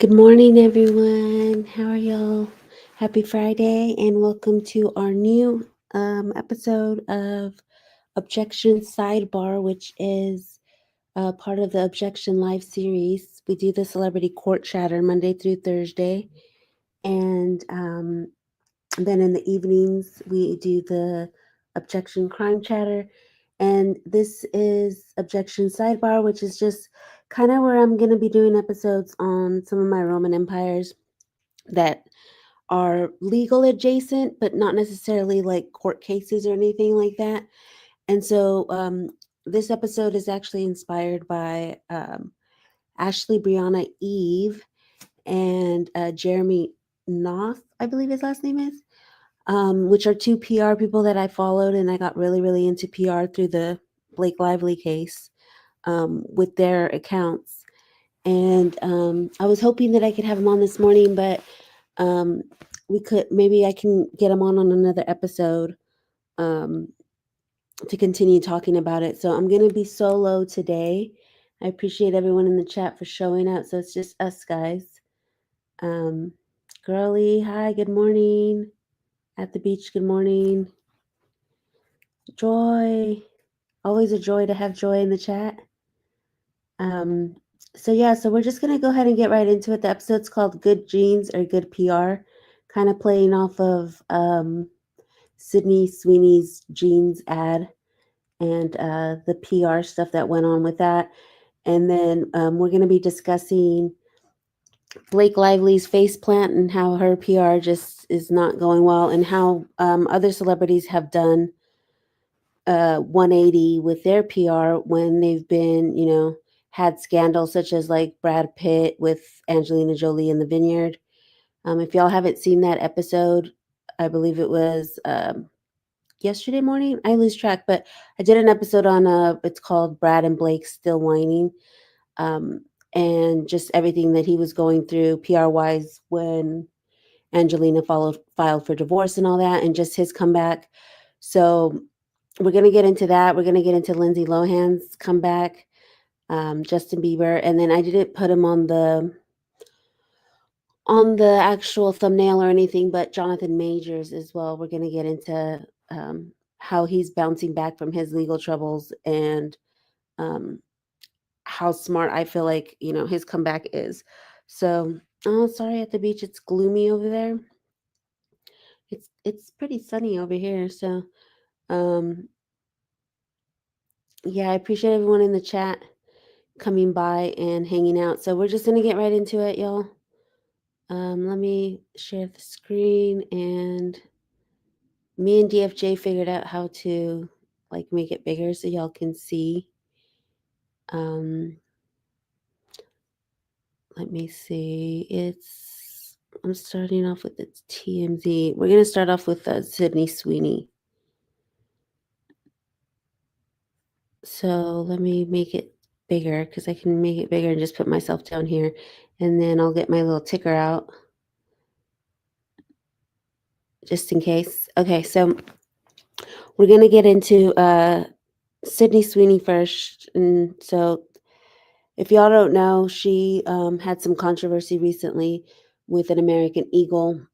Good morning, everyone. How are y'all? Happy Friday, and welcome to our new episode of Objection Sidebar, which is part of the Objection Live series. We do the Celebrity Court Chatter Monday through Thursday, and then in the evenings we do the Objection Crime Chatter. And this is Objection Sidebar, which is just kind of where I'm going to be doing episodes on some of my Roman empires that are legal adjacent, but not necessarily like court cases or anything like that. And so this episode is actually inspired by Ashley Brianna Eve and Jeremy Noth, I believe his last name is, which are two PR people that I followed, and I got really, really into PR through the Blake Lively case with their accounts. And I was hoping that I could have them on this morning, but maybe I can get them on another episode um, to continue talking about it. So I'm going to be solo today. I appreciate everyone in the chat for showing up. So it's just us guys. Um, Girly, hi, good morning. At the beach, good morning. Joy, always a joy to have Joy in the chat. So we're just going to go ahead and get right into it. The episode's called Good Genes or Good PR, kind of playing off of Sydney Sweeney's jeans ad and the PR stuff that went on with that. And then we're going to be discussing Blake Lively's face plant and how her PR just is not going well, and how other celebrities have done 180 with their PR when they've been, had scandals such as like Brad Pitt with Angelina Jolie in the Vineyard. If y'all haven't seen that episode, I believe it was yesterday morning. I lose track, but I did an episode on it's called Brad and Blake Still Whining, and just everything that he was going through PR wise when Angelina filed for divorce and all that, and just his comeback. So we're gonna get into that. We're gonna get into Lindsay Lohan's comeback, Justin Bieber, and then I didn't put him on the actual thumbnail or anything, but Jonathan Majors as well. We're going to get into how he's bouncing back from his legal troubles, and how smart I feel like, his comeback is. So, oh, sorry, at the beach, it's gloomy over there. It's pretty sunny over here. So, um, yeah, I appreciate everyone in the chat coming by and hanging out. So we're just going to get right into it, y'all. Let me share the screen, and me and DFJ figured out how to like make it bigger so y'all can see. Let me see. I'm starting off with its TMZ. We're gonna start off with Sydney Sweeney. So let me make it bigger, because I can make it bigger and just put myself down here, and then I'll get my little ticker out just in case. Okay, so we're gonna get into Sydney Sweeney first. And so if y'all don't know, she had some controversy recently with an American Eagle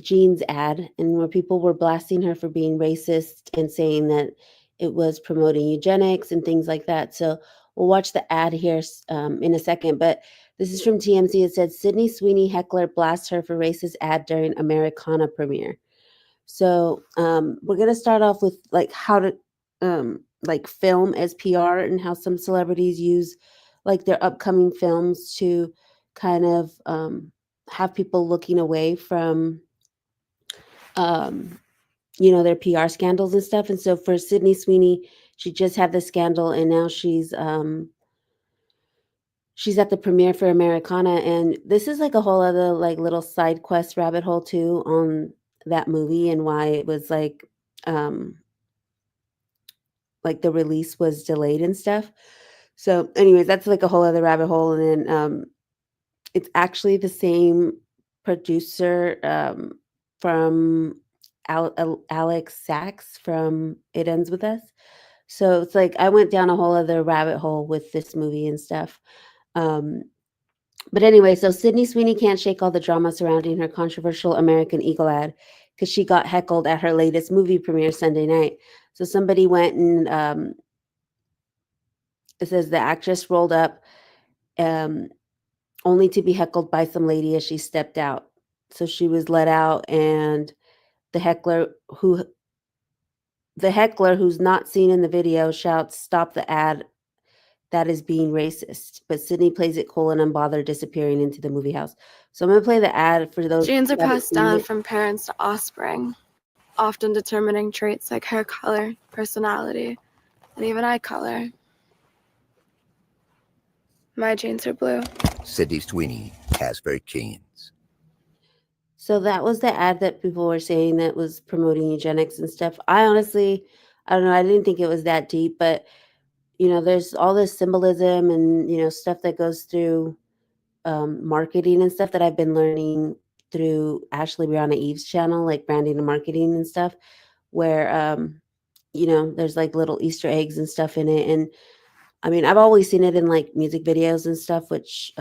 jeans ad, and where people were blasting her for being racist and saying that it was promoting eugenics and things like that. So we'll watch the ad here in a second, but this is from TMZ. It said Sydney Sweeney heckler blasts her for racist ad during Americana premiere. So we're gonna start off with like how to like film as PR, and how some celebrities use like their upcoming films to kind of have people looking away from their PR scandals and stuff. And so for Sydney Sweeney, she just had the scandal, and now she's at the premiere for Americana, and this is like a whole other like little side quest rabbit hole too on that movie, and why it was like the release was delayed and stuff. So anyways, that's like a whole other rabbit hole. And then it's actually the same producer from Alex Sachs from It Ends With Us. So it's like I went down a whole other rabbit hole with this movie and stuff. Um, But anyway, so Sydney Sweeney can't shake all the drama surrounding her controversial American Eagle ad because she got heckled at her latest movie premiere Sunday night. So somebody went and it says the actress rolled up um, only to be heckled by some lady as she stepped out. So she was let out, and the heckler who the heckler who's not seen in the video shouts, "Stop the ad. That is being racist." But Sydney plays it cool and unbothered, disappearing into the movie house. So I'm gonna play the ad for those Genes are who haven't passed seen down it. from parents to offspring, often determining traits like hair color, personality, and even eye color. My genes are blue. Sydney Sweeney has her genes. So that was the ad that people were saying that was promoting eugenics and stuff. I honestly, I don't know. I didn't think it was that deep, but there's all this symbolism and stuff that goes through marketing and stuff that I've been learning through Ashley Brianna Eve's channel, like branding and marketing and stuff, where there's like little Easter eggs and stuff in it. And I mean, I've always seen it in like music videos and stuff, which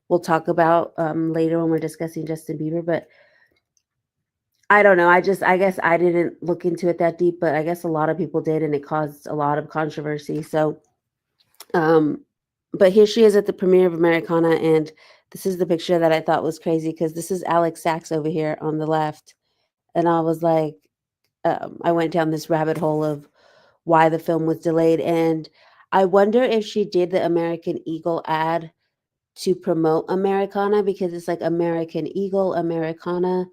we'll talk about later when we're discussing Justin Bieber. But I don't know. I guess I didn't look into it that deep, but I guess a lot of people did, and it caused a lot of controversy. So, but here she is at the premiere of Americana, and this is the picture that I thought was crazy because this is Alex Sachs over here on the left, and I was like, I went down this rabbit hole of why the film was delayed, and I wonder if she did the American Eagle ad to promote Americana because it's like American Eagle, Americana.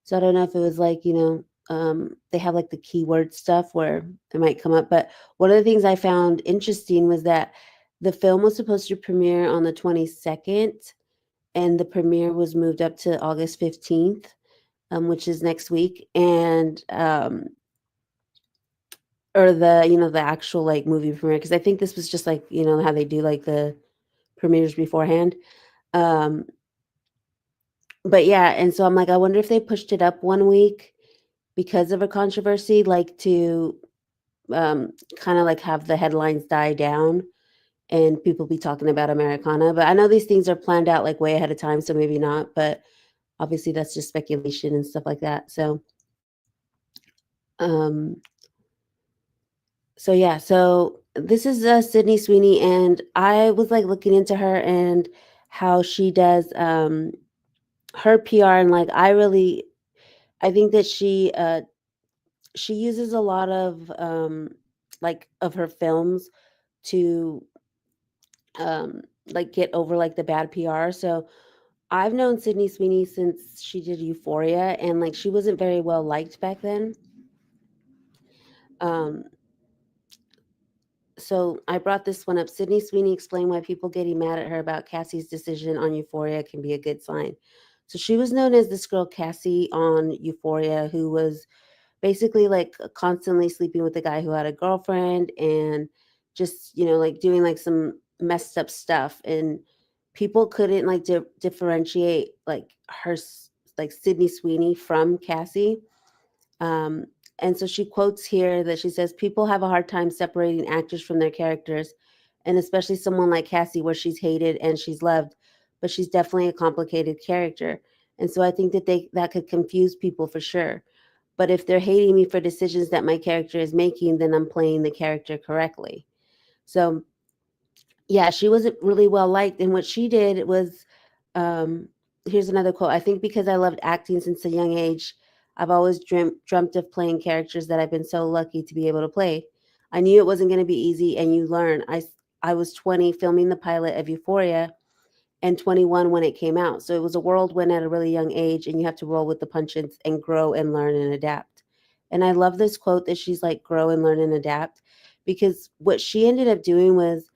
So I don't know if it was like, they have like the keyword stuff where it might come up. But one of the things I found interesting was that the film was supposed to premiere on the 22nd, and the premiere was moved up to August 15th, which is next week. And, or the actual like movie premiere, because I think this was just like, how they do like the premieres beforehand. But yeah, and so I'm like, I wonder if they pushed it up 1 week because of a controversy, like to kind of like have the headlines die down and people be talking about Americana. But I know these things are planned out like way ahead of time, so maybe not. But obviously that's just speculation and stuff like that. Um, so yeah, so this is Sydney Sweeney, and I was like looking into her and how she does her PR, and like I think that she uses a lot of like of her films to like get over like the bad PR. So I've known Sydney Sweeney since she did Euphoria, and like she wasn't very well liked back then. Um so I brought this one up. Sydney Sweeney explained why people getting mad at her about Cassie's decision on Euphoria can be a good sign. So she was known as this girl Cassie on Euphoria, who was basically like constantly sleeping with a guy who had a girlfriend and just like doing like some messed up stuff, and people couldn't like differentiate like like Sydney Sweeney from Cassie. um and so she quotes here that she says people have a hard time separating actors from their characters, and especially someone like Cassie where she's hated and she's loved, but she's definitely a complicated character. And so I think that could confuse people for sure. But if they're hating me for decisions that my character is making, then I'm playing the character correctly. So yeah, she wasn't really well liked. And what she did was, um, here's another quote. I think because I loved acting since a young age, I've always dreamt of playing characters that I've been so lucky to be able to play. I knew it wasn't going to be easy, and you learn. I was 20 filming the pilot of Euphoria, and 21 when it came out. So it was a whirlwind at a really young age, and you have to roll with the punches and grow and learn and adapt. And I love this quote that she's like, grow and learn and adapt, because what she ended up doing was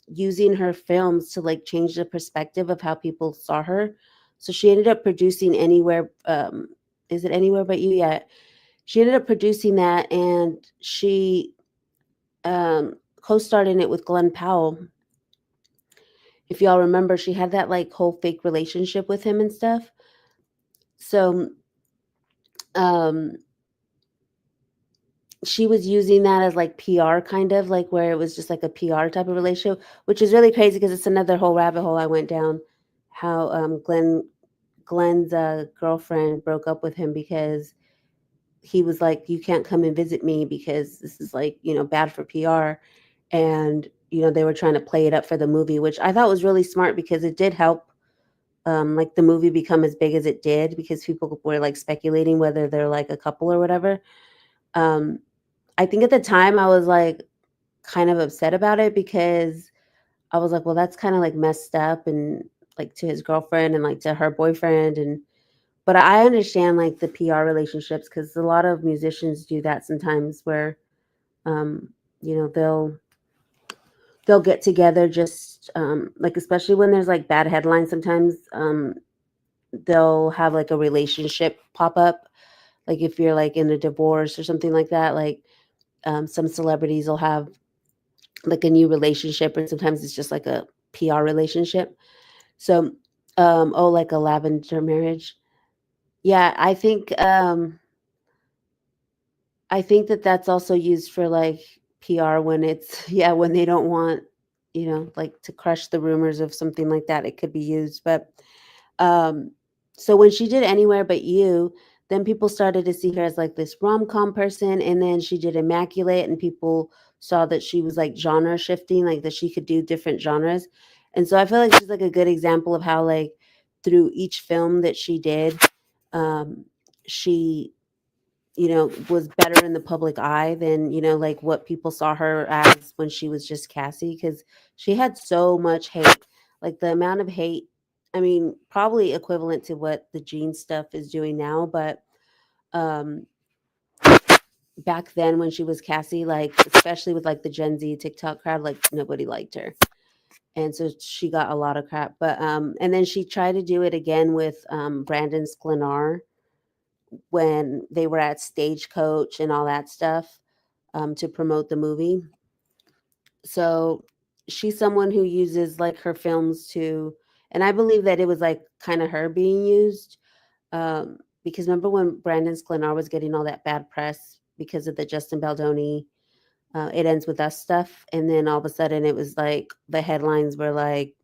using her films to like change the perspective of how people saw her. So she ended up producing Anywhere. Is it Anywhere But You? Yeah. She ended up producing that, and she co-starred in it with Glenn Powell. If y'all remember, she had that like whole fake relationship with him and stuff. So, um, she was using that as like PR, kind of like where it was just like a PR type of relationship, which is really crazy because it's another whole rabbit hole I went down. How Glenn's girlfriend broke up with him because he was like, you can't come and visit me because this is like, bad for PR. And, they were trying to play it up for the movie, which I thought was really smart because it did help like the movie become as big as it did because people were like speculating whether they're like a couple or whatever. I think at the time I was like kind of upset about it because I was like, well, that's kind of like messed up and like to his girlfriend and like to her boyfriend. And but I understand like the PR relationships because a lot of musicians do that sometimes where um, they'll get together just like especially when there's like bad headlines sometimes they'll have like a relationship pop up, like if you're like in a divorce or something like that, like some celebrities will have like a new relationship and sometimes it's just like a PR relationship. So oh, like a lavender marriage. Yeah, I think that that's also used for like PR when it's yeah, when they don't want, like to crush the rumors of something like that, it could be used. But um so when she did Anywhere But You, then people started to see her as like this rom-com person, and then she did Immaculate and people saw that she was like genre shifting, like that she could do different genres. And so I feel like she's like a good example of how like through each film that she did, she was better in the public eye than, like what people saw her as when she was just Cassie, because she had so much hate. Like the amount of hate, I mean, probably equivalent to what the Gene stuff is doing now, but um, back then when she was Cassie, like especially with like the Gen Z TikTok crowd, like nobody liked her. And so she got a lot of crap. But and then she tried to do it again with Brandon Sklenar when they were at Stagecoach and all that stuff to promote the movie. So she's someone who uses like her films to, and I believe that it was like kind of her being used because remember when Brandon Sklenar was getting all that bad press because of the Justin Baldoni It Ends With Us stuff, and then all of a sudden it was like the headlines were like,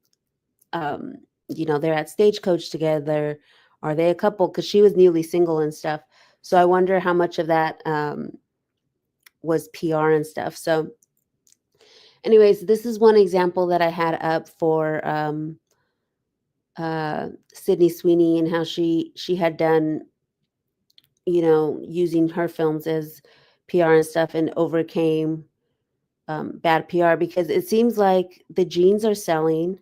um, they're at Stagecoach together. Are they a couple? Because she was newly single and stuff. So I wonder how much of that was PR and stuff. So, anyways, this is one example that I had up for Sydney Sweeney and how she had done, using her films as PR and stuff and overcame bad PR because it seems like the jeans are selling.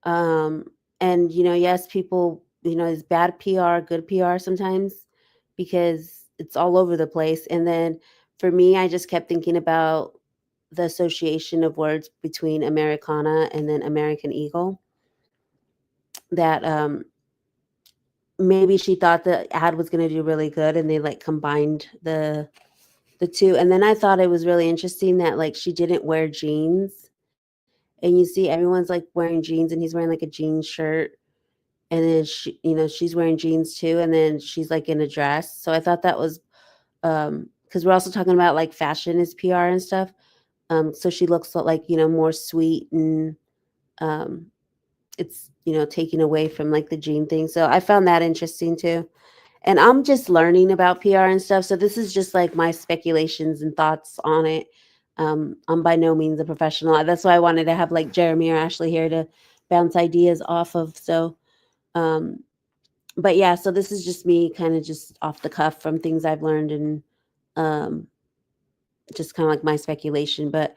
Um, and yes, people, is bad PR, good PR sometimes because it's all over the place. And then for me, I just kept thinking about the association of words between Americana and then American Eagle. That maybe she thought the ad was going to do really good, and they like combined the two. And then I thought it was really interesting that like she didn't wear jeans, and you see everyone's like wearing jeans, and he's wearing like a jeans shirt. And then she's wearing jeans too, and then she's like in a dress. So I thought that was because we're also talking about like fashion is PR and stuff. So she looks like more sweet and um, it's taking away from like the jean thing. So I found that interesting too. And I'm just learning about PR and stuff. So this is just like my speculations and thoughts on it. I'm by no means a professional. That's why I wanted to have like Jeremy or Ashley here to bounce ideas off of. So um, but yeah, so this is just me kind of just off the cuff from things I've learned and um, just kind of like my speculation. But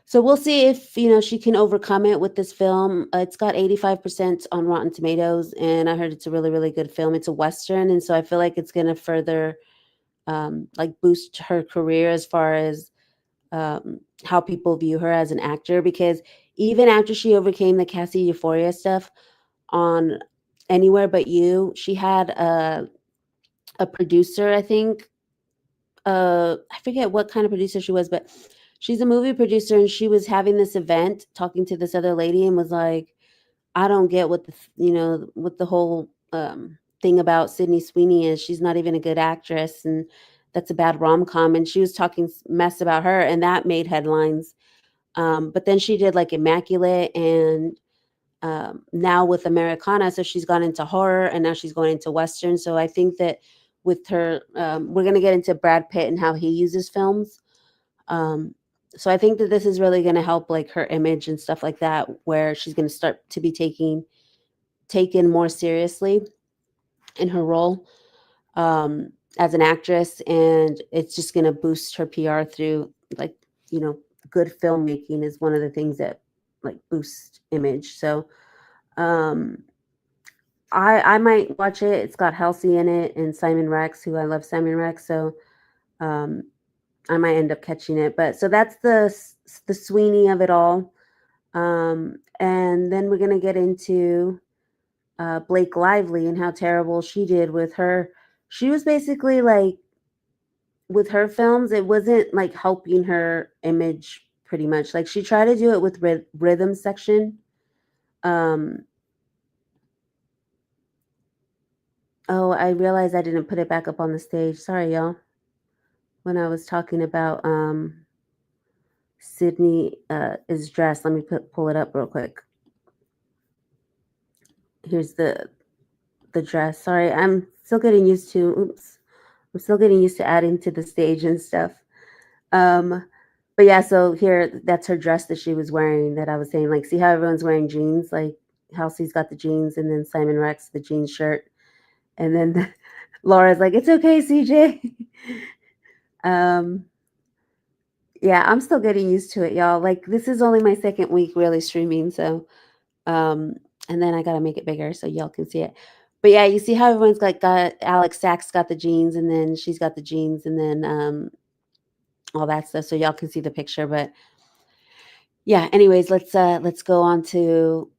so we'll see if she can overcome it with this film. It's got 85% on Rotten Tomatoes, and I heard it's a really really good film. It's a Western, and so I feel like it's going to further like boost her career as far as how people view her as an actor. Because even after she overcame the Cassie Euphoria stuff on Anywhere But You, she had a producer, I think. I forget what kind of producer she was, but she's a movie producer, and she was having this event talking to this other lady and was like, I don't get what what the whole thing about Sydney Sweeney is. She's not even a good actress. And that's a bad rom-com, and she was talking mess about her, and that made headlines. But then she did like Immaculate, and now with Americana, so she's gone into horror, and now she's going into Western. So I think that with her, we're going to get into Brad Pitt and how he uses films. So I think that this is really going to help like her image and stuff like that, where she's going to start to be taken more seriously in her role as an actress, and it's just going to boost her PR through like, you know, good filmmaking is one of the things that like boosts image. So I might watch it. It's got Halsey in it and Simon Rex, who I love Simon Rex. So um, I might end up catching it. But so that's the Sweeney of it all. And then we're gonna get into Blake Lively and how terrible she did with her. She was basically like with her films, it wasn't like helping her image pretty much. Like she tried to do it with rhythm section. Oh, I realized I didn't put it back up on the stage. Sorry, y'all. When I was talking about Sydney is dressed, let me pull it up real quick. Here's the dress. Sorry, I'm still getting used to. Oops, I'm still getting used to adding to the stage and stuff. But yeah, so here, that's her dress that she was wearing. That I was saying, like, see how everyone's wearing jeans? Like Halsey's got the jeans, and then Simon Rex the jean shirt, and then Laura's like, "It's okay, CJ." Yeah, I'm still getting used to it, y'all. Like this is only my second week really streaming, so and then I gotta make it bigger so y'all can see it. But yeah, you see how everyone's like got Alex Sachs got the jeans, and then she's got the jeans, and then all that stuff, so y'all can see the picture. But yeah, anyways, let's go on to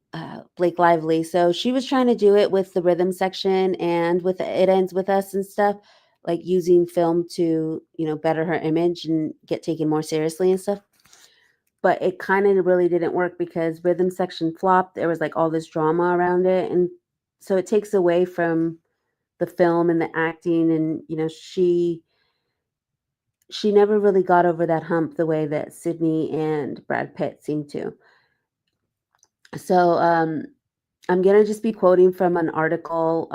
Blake Lively. So she was trying to do it with the rhythm section and with It Ends With Us and stuff, like using film to, you know, better her image and get taken more seriously and stuff. But it kind of really didn't work because rhythm section flopped. There was like all this drama around it, and so it takes away from the film and the acting, and you know, she never really got over that hump the way that Sydney and Brad Pitt seem to. So I'm gonna just be quoting from an article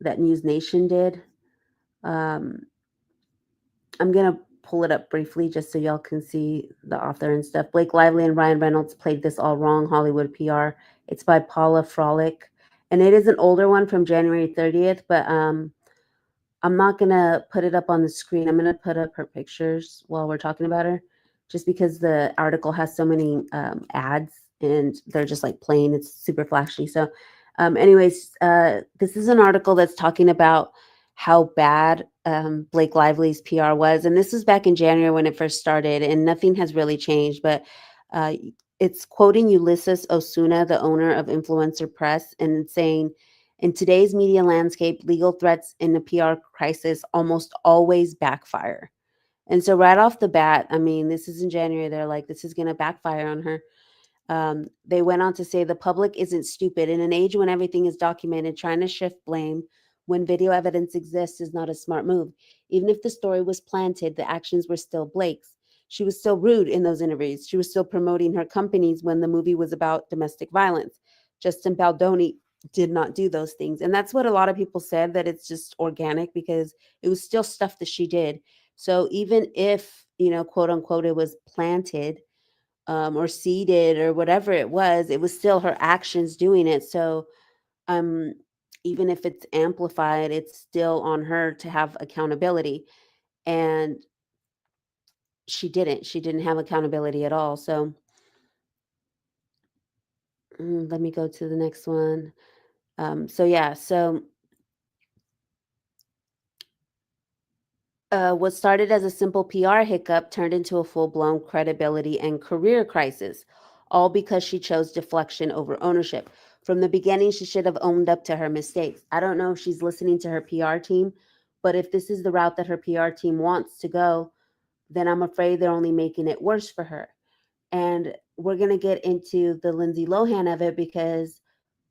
that News Nation did. Um, I'm gonna pull it up briefly just so y'all can see the author and stuff. Blake Lively and Ryan Reynolds played this all wrong. Hollywood PR. It's by Paula Frolic, and it is an older one from January 30th. But I'm not gonna put it up on the screen. I'm gonna put up her pictures while we're talking about her, just because the article has so many ads and they're just like plain. It's super flashy. So, anyways, this is an article that's talking about how bad Blake Lively's PR was, and this was back in January when it first started, and nothing has really changed. But it's quoting Ulysses Osuna, the owner of Influencer Press, and it's saying, in today's media landscape, legal threats in a PR crisis almost always backfire. And so right off the bat, I mean, this is in January, they're like, this is going to backfire on her. They went on to say the public isn't stupid. In an age when everything is documented, trying to shift blame when video evidence exists is not a smart move. Even if the story was planted, the actions were still Blake's. She was still rude in those interviews. She was still promoting her companies when the movie was about domestic violence. Justin Baldoni did not do those things. And that's what a lot of people said, that it's just organic because it was still stuff that she did. So even if, you know, quote unquote, it was planted or seeded or whatever it was still her actions doing it. So even if it's amplified, it's still on her to have accountability. And she didn't have accountability at all. So let me go to the next one. So what started as a simple PR hiccup turned into a full-blown credibility and career crisis, all because she chose deflection over ownership. From the beginning, she should have owned up to her mistakes. I don't know if she's listening to her PR team, but if this is the route that her PR team wants to go, then I'm afraid they're only making it worse for her. And we're going to get into the Lindsay Lohan of it because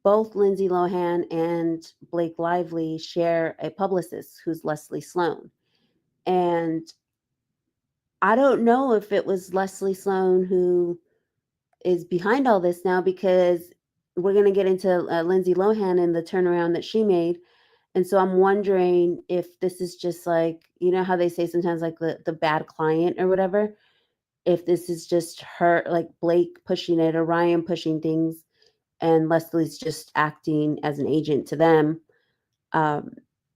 both Lindsay Lohan and Blake Lively share a publicist who's Leslie Sloane. And I don't know if it was Leslie Sloane who is behind all this now, because we're going to get into Lindsay Lohan and the turnaround that she made. And so I'm wondering if this is just like, you know how they say sometimes like the bad client or whatever, if this is just her, like Blake pushing it or Ryan pushing things, and Leslie's just acting as an agent to them.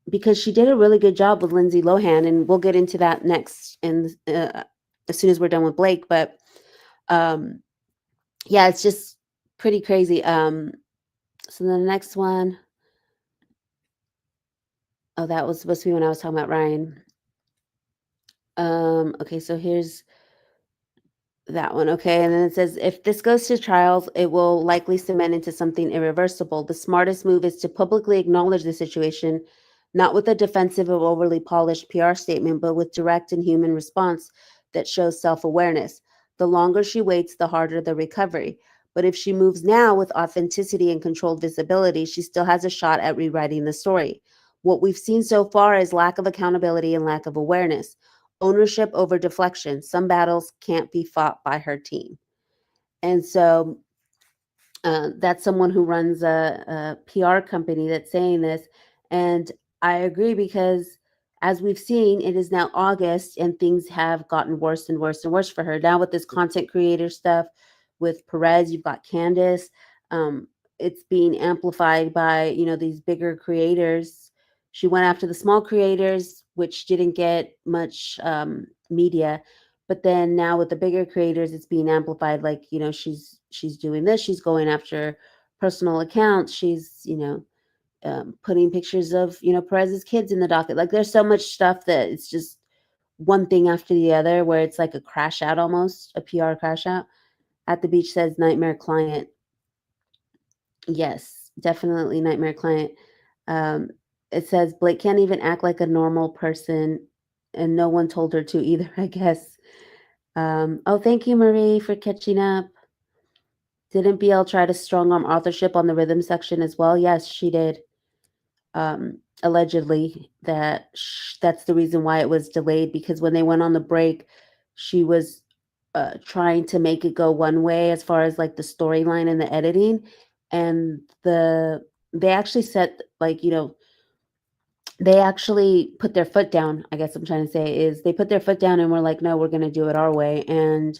Because she did a really good job with Lindsay Lohan, and we'll get into that next, and as soon as we're done with Blake. But yeah, it's just pretty crazy. So the next one, oh, that was supposed to be when I was talking about Ryan. Okay, so here's that one. Okay, and then it says, if this goes to trials, it will likely cement into something irreversible. The smartest move is to publicly acknowledge the situation, not with a defensive or overly polished PR statement, but with direct and human response that shows self-awareness. The longer she waits, the harder the recovery. But if she moves now with authenticity and controlled visibility, she still has a shot at rewriting the story. What we've seen so far is lack of accountability and lack of awareness. Ownership over deflection. Some battles can't be fought by her team. And so that's someone who runs a PR company that's saying this. And I agree, because as we've seen, it is now August and things have gotten worse and worse and worse for her. Now with this content creator stuff with Perez, you've got Candace. It's being amplified by, you know, these bigger creators. She went after the small creators, which didn't get much media. But then now with the bigger creators, it's being amplified. Like, you know, she's doing this. She's going after personal accounts. She's, you know, putting pictures of, you know, Perez's kids in the docket. Like, there's so much stuff that it's just one thing after the other, where it's like a crash out, almost a PR crash out. At the Beach says nightmare client. Yes, definitely nightmare client. Um, it says Blake can't even act like a normal person, and no one told her to either, I guess. Oh, thank you, Marie, for catching up. Didn't BL try to strong arm authorship on the rhythm section as well? Yes, she did. Allegedly, that's the reason why it was delayed, because when they went on the break, she was trying to make it go one way as far as like the storyline and the editing, and they actually set, like, you know, they actually put their foot down. I guess I'm trying to say is they put their foot down and were like, no, we're going to do it our way. And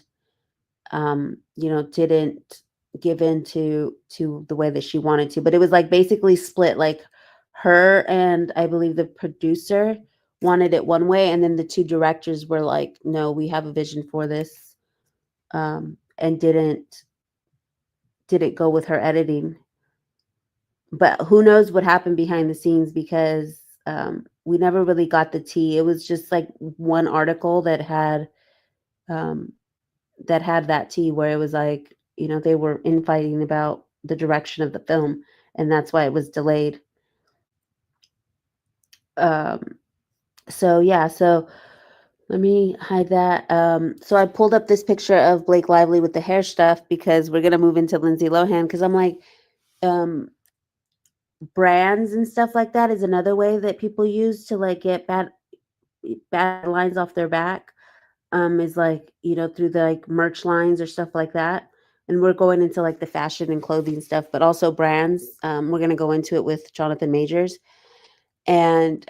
you know, didn't give in to the way that she wanted to. But it was like basically split. Like, her and I believe the producer wanted it one way, and then the two directors were like, no, we have a vision for this, and didn't go with her editing. But who knows what happened behind the scenes, because we never really got the tea. It was just like one article that had that tea, where it was like, you know, they were infighting about the direction of the film, and that's why it was delayed. So yeah, so let me hide that. So I pulled up this picture of Blake Lively with the hair stuff, because we're gonna move into Lindsay Lohan, because I'm like, brands and stuff like that is another way that people use to like get bad lines off their back. Is like, you know, through the like merch lines or stuff like that. And we're going into like the fashion and clothing stuff, but also brands. We're going to go into it with Jonathan Majors. And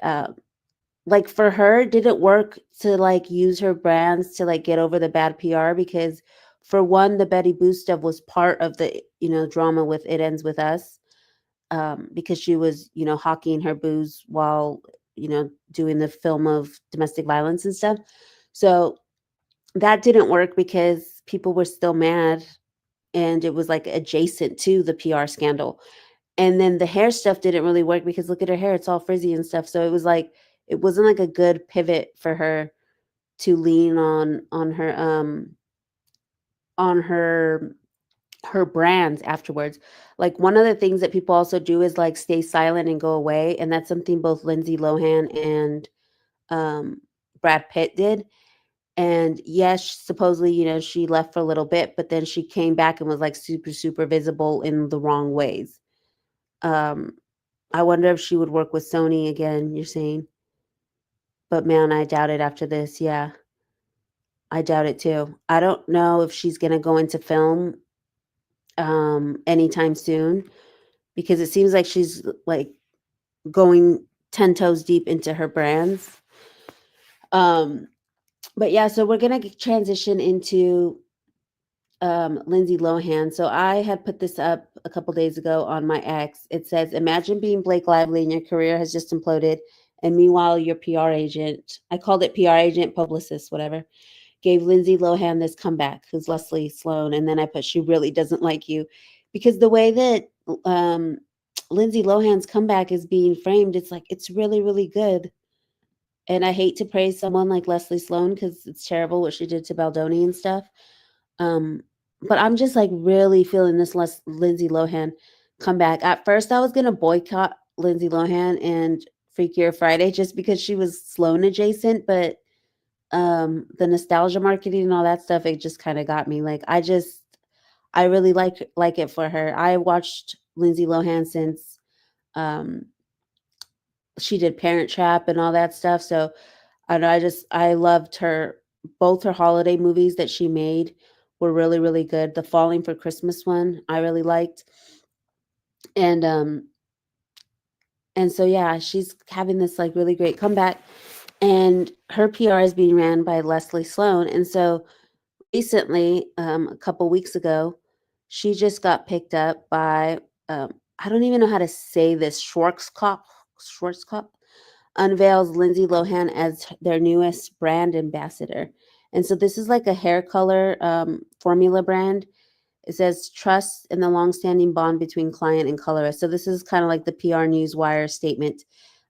like for her, did it work to like use her brands to like get over the bad PR? Because for one, the Betty Boo stuff was part of the, you know, drama with It Ends With Us, because she was, you know, hawking her booze while, you know, doing the film of domestic violence and stuff. So that didn't work because people were still mad, and it was like adjacent to the PR scandal. And then the hair stuff didn't really work because look at her hair, it's all frizzy and stuff. So it was like, it wasn't like a good pivot for her to lean on her brands afterwards. Like, one of the things that people also do is like stay silent and go away, and that's something both Lindsay Lohan and Brad Pitt did. And yes, supposedly, you know, she left for a little bit, but then she came back and was like super, super visible in the wrong ways. I wonder if she would work with Sony again, you're saying? But man, I doubt it after this. Yeah, I doubt it too. I don't know if she's gonna go into film anytime soon because it seems like she's like going 10 toes deep into her brands. But yeah, so we're gonna transition into Lindsay Lohan. So I had put this up a couple days ago on my ex. It says, "Imagine being Blake Lively and your career has just imploded, and meanwhile your PR agent, I called it PR agent, publicist, whatever, gave Lindsay Lohan this comeback, who's Leslie Sloane." And then I put, "She really doesn't like you," because the way that um, Lindsay Lohan's comeback is being framed, it's like it's really, really good. And I hate to praise someone like Leslie Sloane because it's terrible what she did to Baldoni and stuff. Um, but I'm just like really feeling this Lindsay Lohan comeback. At first, I was gonna boycott Lindsay Lohan and Freakier Friday just because she was Sloane adjacent, but the nostalgia marketing and all that stuff, it just kind of got me. Like I really like it for her. I watched Lindsay Lohan since um she did Parent Trap and all that stuff. So I know I loved her. Both her holiday movies that she made were really, really good. The Falling for Christmas one I really liked. And so yeah, she's having this like really great comeback. And her PR is being ran by Leslie Sloane. And so recently, a couple weeks ago, she just got picked up by I don't even know how to say this, Schwarzkopf unveils Lindsay Lohan as their newest brand ambassador. And so this is like a hair color formula brand. It says trust in the longstanding bond between client and colorist. So this is kind of like the PR Newswire statement.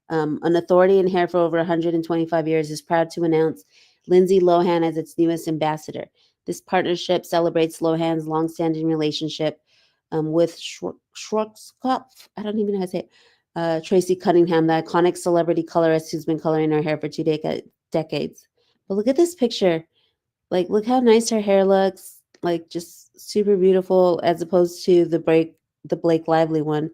An authority in hair for over 125 years is proud to announce Lindsay Lohan as its newest ambassador. This partnership celebrates Lohan's longstanding relationship with Schwarzkopf. I don't even know how to say it. Tracy Cunningham, the iconic celebrity colorist who's been coloring her hair for decades. But look at this picture. Like, look how nice her hair looks. Like, just super beautiful as opposed to the Blake Lively one.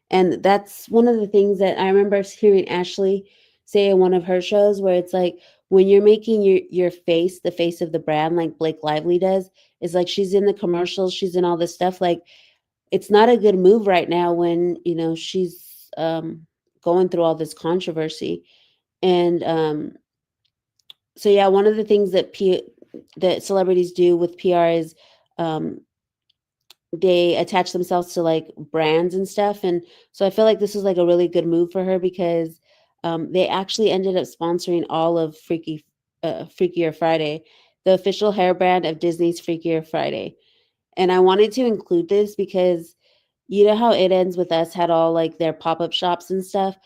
And that's one of the things that I remember hearing Ashley say in one of her shows, where it's like when you're making your face the face of the brand, like Blake Lively does, is like she's in the commercials, she's in all this stuff. Like, it's not a good move right now when she's going through all this controversy. And so yeah, one of the things that celebrities do with PR is they attach themselves to like brands and stuff. And so I feel like this was like a really good move for her because they actually ended up sponsoring all of Freakier Friday, the official hair brand of Disney's Freakier Friday. And I wanted to include this because you know how It Ends With Us had all like their pop-up shops and stuff,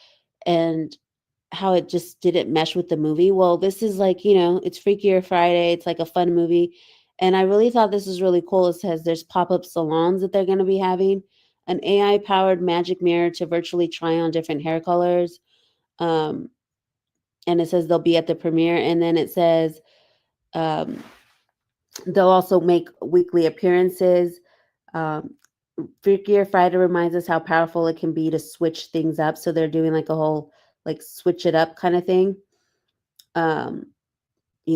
and how it just didn't mesh with the movie. Well, this is like, it's Freakier Friday. It's like a fun movie. And I really thought this was really cool. It says there's pop-up salons that they're going to be having, an AI-powered magic mirror to virtually try on different hair colors. And it says they'll be at the premiere. And then it says they'll also make weekly appearances. Freakier Friday reminds us how powerful it can be to switch things up. So they're doing like a whole like switch it up kind of thing.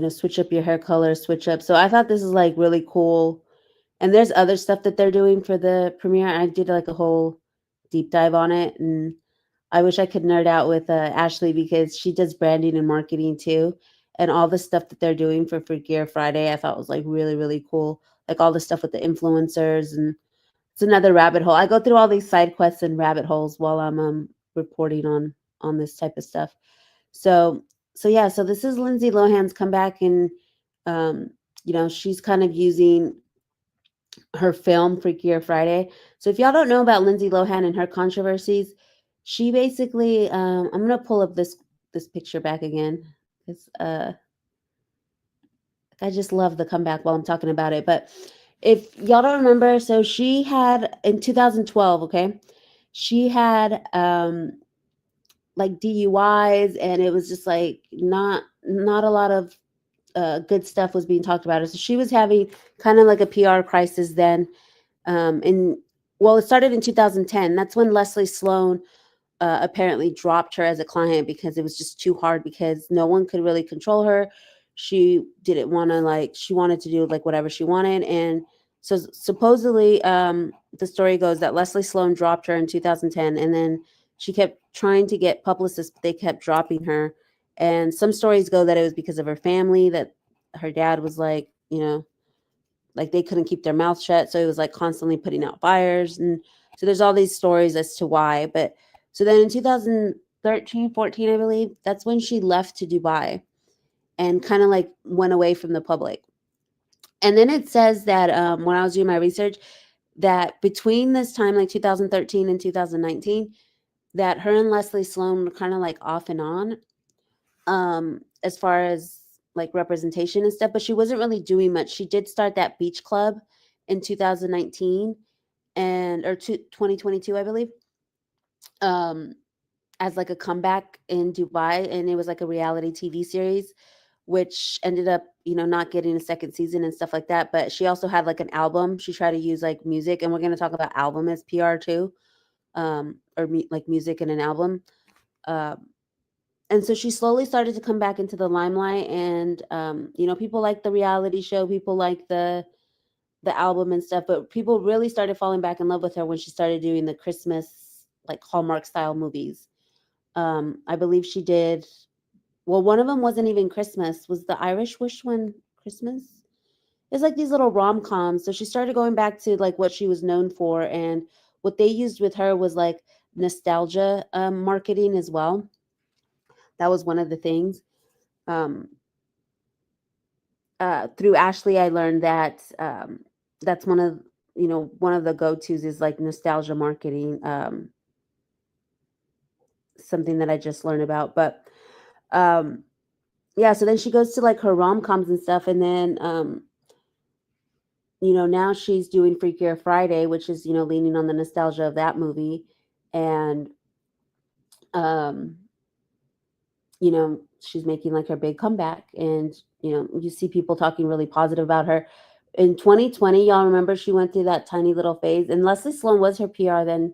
Switch up your hair color, switch up. So I thought this is like really cool. And there's other stuff that they're doing for the premiere. I did like a whole deep dive on it. And I wish I could nerd out with Ashley because she does branding and marketing too. And all the stuff that they're doing for Freakier Friday, I thought was like really, really cool. Like all the stuff with the influencers, and it's another rabbit hole. I go through all these side quests and rabbit holes while I'm reporting on this type of stuff. So yeah, so this is Lindsay Lohan's comeback, and she's kind of using her film Freakier Friday. So if y'all don't know about Lindsay Lohan and her controversies, she basically I'm gonna pull up this picture back again because I just love the comeback while I'm talking about it. But if y'all don't remember, so she had in 2012, okay, she had like DUIs, and it was just like not a lot of good stuff was being talked about. So she was having kind of like a PR crisis then. And well, it started in 2010. That's when Leslie Sloane apparently dropped her as a client because it was just too hard, because no one could really control her. She didn't want to, she wanted to do whatever she wanted. And so supposedly the story goes that Leslie Sloane dropped her in 2010, and then she kept trying to get publicists, but they kept dropping her. And some stories go that it was because of her family, that her dad was they couldn't keep their mouth shut, so it was constantly putting out fires. And so there's all these stories as to why. But so then in 2013, 14, I believe, that's when she left to Dubai and kind of went away from the public. And then it says that when I was doing my research, that between this time, 2013 and 2019, that her and Leslie Sloane were kind of off and on, as far as representation and stuff, but she wasn't really doing much. She did start that beach club in 2019 or 2022, I believe, as a comeback in Dubai, and it was a reality TV series, which ended up not getting a second season and stuff like that. But she also had an album. She tried to use music, and we're going to talk about album as PR too, or music and an album. And so she slowly started to come back into the limelight, and people like the reality show, people like the album and stuff, but people really started falling back in love with her when she started doing the Christmas Hallmark style movies. I believe she did, well, one of them wasn't even Christmas. Was the Irish Wish one Christmas? It's these little rom-coms. So she started going back to what she was known for, and what they used with her was nostalgia marketing as well. That was one of the things. Through Ashley, I learned that that's one of the go-tos is nostalgia marketing. Something that I just learned about. But yeah, so then she goes to her rom-coms and stuff, and then now she's doing Freakier Friday, which is leaning on the nostalgia of that movie. And she's making her big comeback, and you see people talking really positive about her. In 2020, y'all remember she went through that tiny little phase, and Leslie Sloane was her PR then,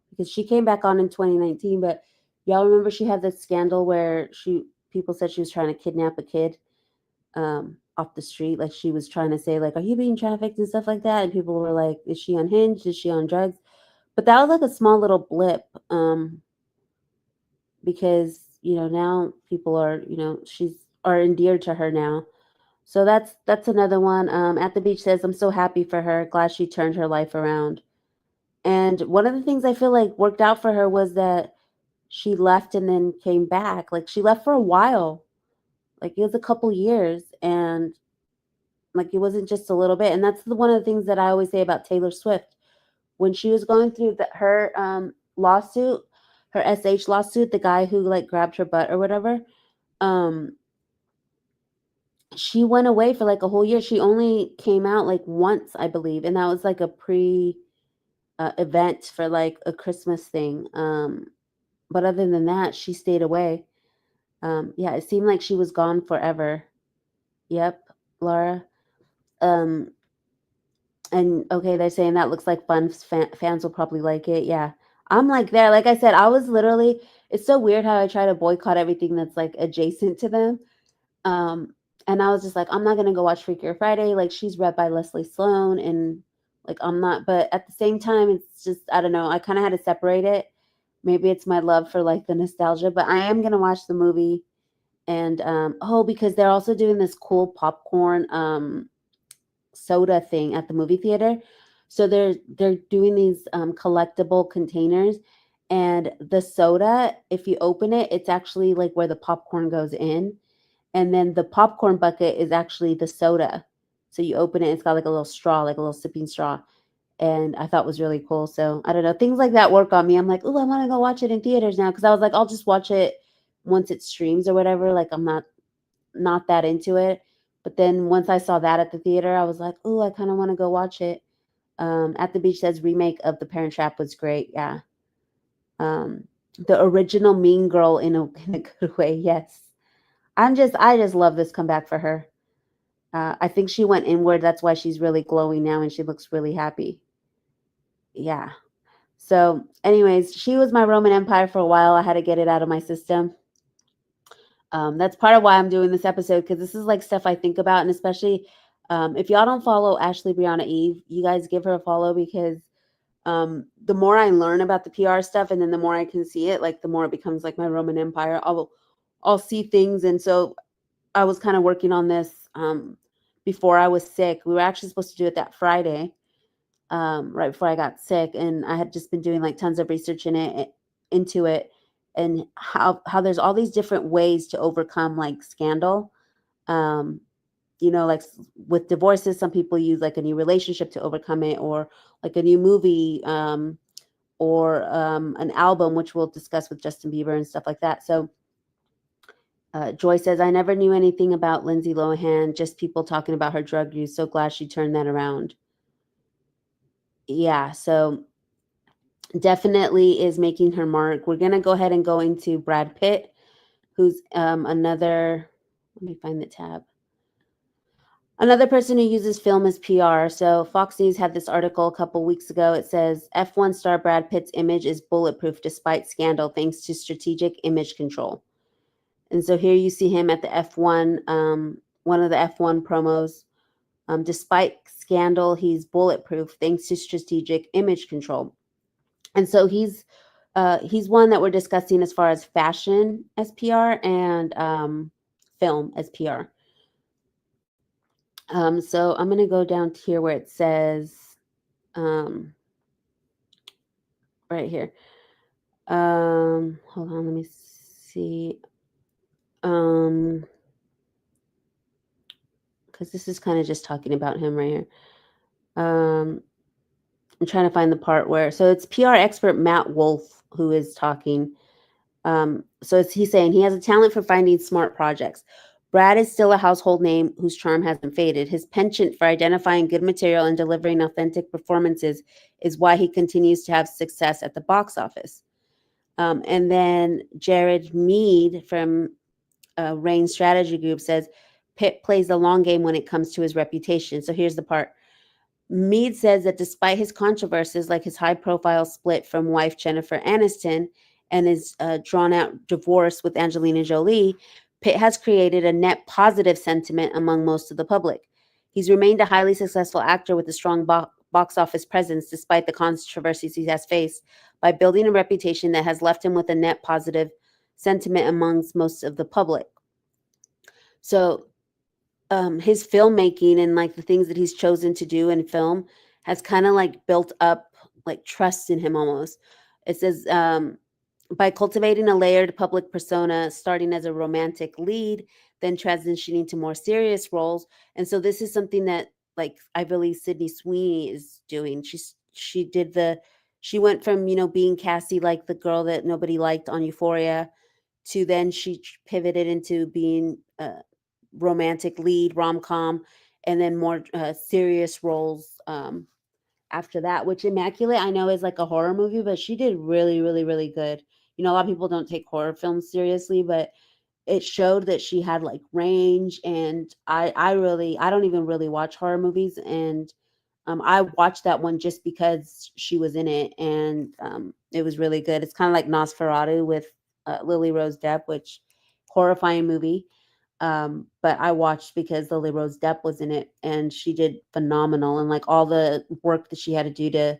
because she came back on in 2019. But y'all remember she had this scandal where people said she was trying to kidnap a kid off the street. She was trying to say are you being trafficked and stuff like that, and people were like, is she unhinged, is she on drugs? But that was a small little blip, because now people are are endeared to her now. So that's another one. At the Beach says, I'm so happy for her, glad she turned her life around. And one of the things I feel worked out for her was that she left and then came back. She left for a while, it was a couple years, and it wasn't just a little bit. And that's one of the things that I always say about Taylor Swift. When she was going through her lawsuit, her SH lawsuit, the guy who grabbed her butt or whatever, she went away for a whole year. She only came out once, I believe, and that was a pre event for a Christmas thing. But other than that, she stayed away. Yeah, it seemed like she was gone forever. Yep, Laura. And okay, they're saying that looks like fun. Fans will probably like it. Yeah, I'm there. Like I said, I was literally. It's so weird how I try to boycott everything that's adjacent to them. And I was just I'm not gonna go watch Freakier Friday. She's read by Leslie Sloane, and I'm not. But at the same time, it's just, I don't know. I kind of had to separate it. Maybe it's my love for the nostalgia, but I am gonna watch the movie. And because they're also doing this cool popcorn soda thing at the movie theater. So they're doing these collectible containers, and the soda, if you open it, it's actually where the popcorn goes in, and then the popcorn bucket is actually the soda. So you open it, it's got a little straw, a little sipping straw, and I thought it was really cool. So I don't know, things like that work on me. I'm oh, I want to go watch it in theaters now, because I was I'll just watch it once it streams or whatever. I'm not that into it. But then once I saw that at the theater, I was oh, I kind of want to go watch it. At the Beach says remake of The Parent Trap was great. Yeah. The original Mean Girl in a good way. Yes. I just love this comeback for her. I think she went inward. That's why she's really glowing now, and she looks really happy. Yeah. So anyways, she was my Roman Empire for a while. I had to get it out of my system. That's part of why I'm doing this episode, because this is like stuff I think about, and especially if y'all don't follow Ashley Brianna Eve, you guys give her a follow, because the more I learn about the PR stuff, and then the more I can see it, like the more it becomes like my Roman Empire. I'll see things, and so I was kind of working on this before I was sick. We were actually supposed to do it that Friday, right before I got sick, and I had just been doing like tons of research into it, and how there's all these different ways to overcome like scandal. Um, like with divorces, some people use like a new relationship to overcome it, or like a new movie, or an album, which we'll discuss with Justin Bieber and stuff like that. So Joy says, I never knew anything about Lindsay Lohan, just people talking about her drug use. So glad she turned that around. Yeah, so definitely is making her mark. We're going to go ahead and go into Brad Pitt, who's another, let me find the tab. Another person who uses film as PR. So Fox News had this article a couple weeks ago. It says, F1 star Brad Pitt's image is bulletproof despite scandal thanks to strategic image control. And so here you see him at the F1, one of the F1 promos. Despite scandal, he's bulletproof thanks to strategic image control. And so he's one that we're discussing as far as fashion as PR and film as PR. So I'm going to go down to here where it says, right here. Hold on, let me see. Because this is kind of just talking about him right here. I'm trying to find the part where, so it's PR expert Matt Wolf who is talking. So he's saying he has a talent for finding smart projects. Brad is still a household name whose charm hasn't faded. His penchant for identifying good material and delivering authentic performances is why he continues to have success at the box office. And then Jared Mead from Rain Strategy Group says, Pitt plays the long game when it comes to his reputation. So here's the part. Mead says that despite his controversies, like his high-profile split from wife Jennifer Aniston and his drawn-out divorce with Angelina Jolie, Pitt has created a net positive sentiment among most of the public. He's remained a highly successful actor with a strong box office presence despite the controversies he has faced, by building a reputation that has left him with a net positive sentiment amongst most of the public. So his filmmaking and like the things that he's chosen to do in film has kind of like built up like trust in him almost. It says, by cultivating a layered public persona, starting as a romantic lead, then transitioning to more serious roles. And so this is something that like I believe Sydney Sweeney is doing. She went from, being Cassie, like the girl that nobody liked on Euphoria, to then she pivoted into being romantic lead, rom-com, and then more serious roles after that, which Immaculate I know is like a horror movie, but she did really, really, really good. A lot of people don't take horror films seriously, but it showed that she had like range. And I don't even really watch horror movies, and I watched that one just because she was in it, and it was really good. It's kind of like Nosferatu with Lily Rose Depp, which horrifying movie. But I watched because Lily Rose Depp was in it, and she did phenomenal, and like all the work that she had to do to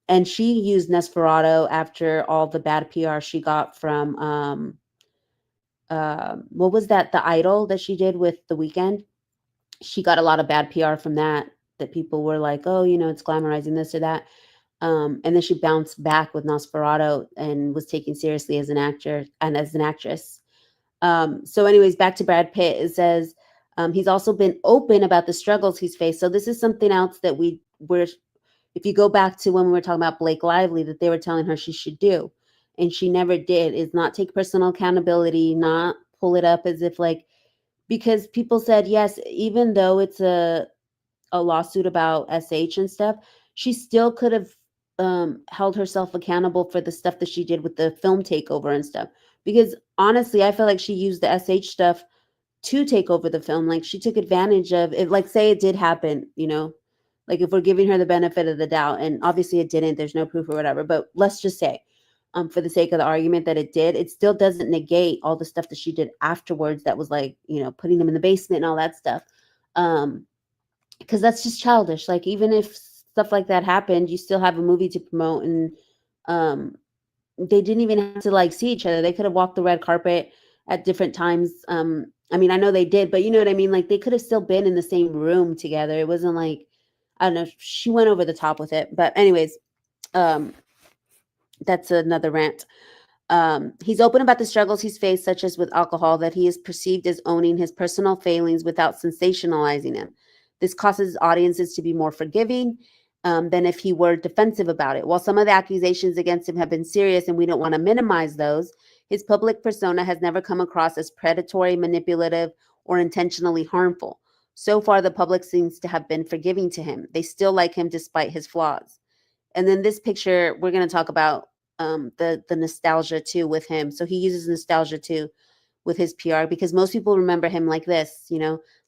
and she used Nosferatu after all the bad PR she got from what was that, The Idol that she did with The Weeknd. She got a lot of bad PR from that people were like, oh, it's glamorizing this or that. And then she bounced back with Nosferatu and was taken seriously as an actor and as an actress. So anyways, back to Brad Pitt. It says he's also been open about the struggles he's faced. So this is something else that if you go back to when we were talking about Blake Lively, that they were telling her she should do, and she never did, is not take personal accountability, not pull it up as if like, because people said, yes, even though it's a lawsuit about SH and stuff, she still could have held herself accountable for the stuff that she did with the film takeover and stuff. Because honestly, I feel like she used the SH stuff to take over the film. Like she took advantage of it. Like say it did happen, Like if we're giving her the benefit of the doubt, and obviously it didn't, there's no proof or whatever, but let's just say, for the sake of the argument that it did, it still doesn't negate all the stuff that she did afterwards that was like, putting them in the basement and all that stuff. Because that's just childish. Like even if stuff like that happened, you still have a movie to promote, and they didn't even have to like see each other. They could have walked the red carpet at different times. I mean, I know they did, but you know what I mean? Like they could have still been in the same room together. It wasn't like, I don't know, she went over the top with it. But anyways, that's another rant. He's open about the struggles he's faced, such as with alcohol, that he is perceived as owning his personal failings without sensationalizing them. This causes audiences to be more forgiving than if he were defensive about it. While some of the accusations against him have been serious and we don't want to minimize those, his public persona has never come across as predatory, manipulative, or intentionally harmful. So far, the public seems to have been forgiving to him. They still like him despite his flaws. And then this picture, we're going to talk about the nostalgia too with him. So he uses nostalgia too with his PR, because most people remember him like this,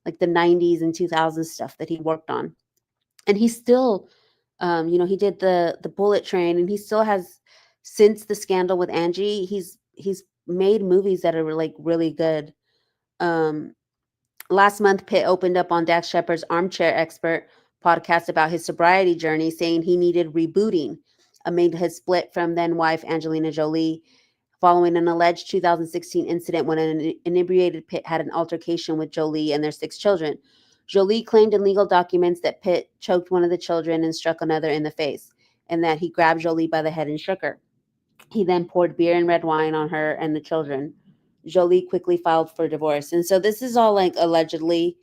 like the 90s and 2000s stuff that he worked on. And he still, he did the Bullet Train, and he still has, since the scandal with Angie, he's made movies that are like really good. Last month, Pitt opened up on Dax Shepard's Armchair Expert podcast about his sobriety journey, saying he needed rebooting amid his split from then wife Angelina Jolie, following an alleged 2016 incident when an inebriated Pitt had an altercation with Jolie and their 6 children. Jolie claimed in legal documents that Pitt choked one of the children and struck another in the face, and that he grabbed Jolie by the head and shook her. He then poured beer and red wine on her and the children. Jolie quickly filed for divorce. And so this is all like allegedly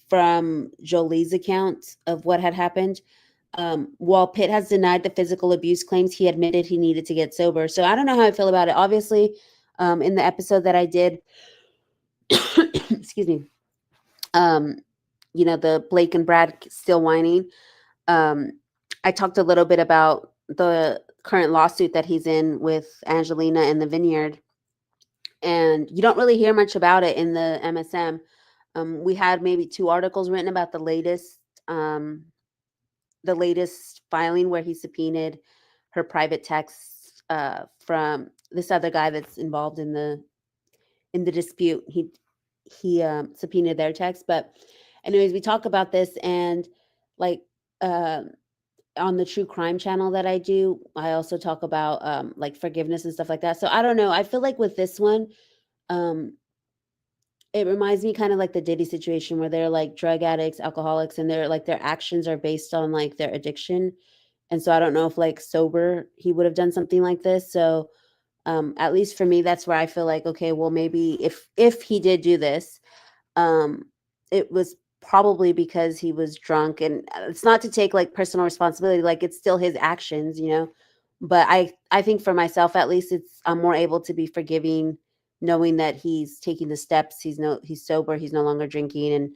from Jolie's account of what had happened. While Pitt has denied the physical abuse claims, he admitted he needed to get sober. So I don't know how I feel about it. Obviously, in the episode that I did, excuse me, the Blake and Brad still whining. I talked a little bit about the current lawsuit that he's in with Angelina and the Vineyard. And you don't really hear much about it in the MSM. We had maybe 2 articles written about the latest filing where he subpoenaed her private texts from this other guy that's involved in the dispute. He subpoenaed their texts. But anyways, we talk about this, and like on the true crime channel that I do, I also talk about like forgiveness and stuff like that. So I don't know. I feel like with this one, it reminds me kind of like the Diddy situation, where they're like drug addicts, alcoholics, and they're like their actions are based on like their addiction. And so I don't know if like sober he would have done something like this. So at least for me, that's where I feel like, okay, well, maybe if he did do this, it was probably because he was drunk. And it's not to take like personal responsibility, like it's still his actions, but I think for myself, at least, I'm more able to be forgiving, knowing that he's taking the steps. He's sober, he's no longer drinking. And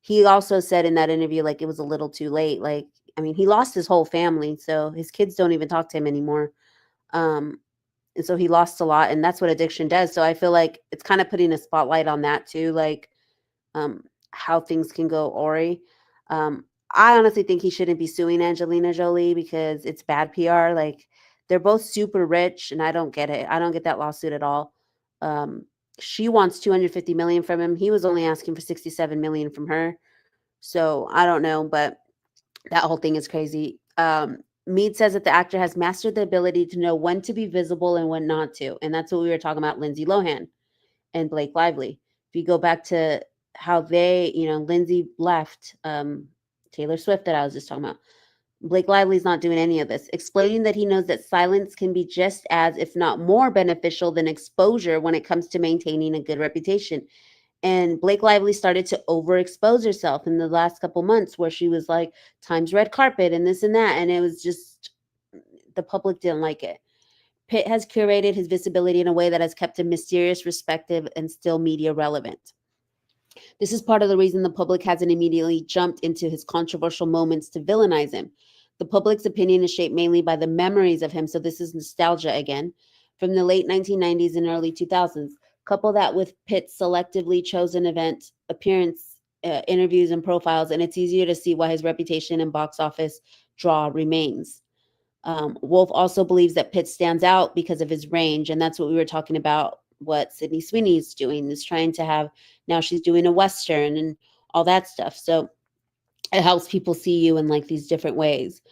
he also said in that interview, like, it was a little too late. Like, I mean, he lost his whole family, so his kids don't even talk to him anymore. And so he lost a lot, and that's what addiction does. So I feel like it's kind of putting a spotlight on that too, like how things can go awry. I honestly think he shouldn't be suing Angelina Jolie because it's bad PR. Like, they're both super rich, and I don't get it. I don't get that lawsuit at all. She wants 250 million from him. He was only asking for 67 million from her. So I don't know, but that whole thing is crazy. Mead says that the actor has mastered the ability to know when to be visible and when not to. And that's what we were talking about, Lindsay Lohan and Blake Lively. If you go back to how they, Lindsay left Taylor Swift that I was just talking about. Blake Lively's not doing any of this, explaining that he knows that silence can be just as, if not more, beneficial than exposure when it comes to maintaining a good reputation. And Blake Lively started to overexpose herself in the last couple months, where she was like Times red carpet and this and that. And it was just, the public didn't like it. Pitt has curated his visibility in a way that has kept him mysterious, respected, and still media relevant. This is part of the reason the public hasn't immediately jumped into his controversial moments to villainize him. The public's opinion is shaped mainly by the memories of him, so this is nostalgia again, from the late 1990s and early 2000s. Couple that with Pitt's selectively chosen event appearance interviews and profiles, and it's easier to see why his reputation and box office draw remains. Wolf also believes that Pitt stands out because of his range, and that's what we were talking about. What Sydney Sweeney is doing is trying to have, now she's doing a Western and all that stuff. So it helps people see you in like these different ways.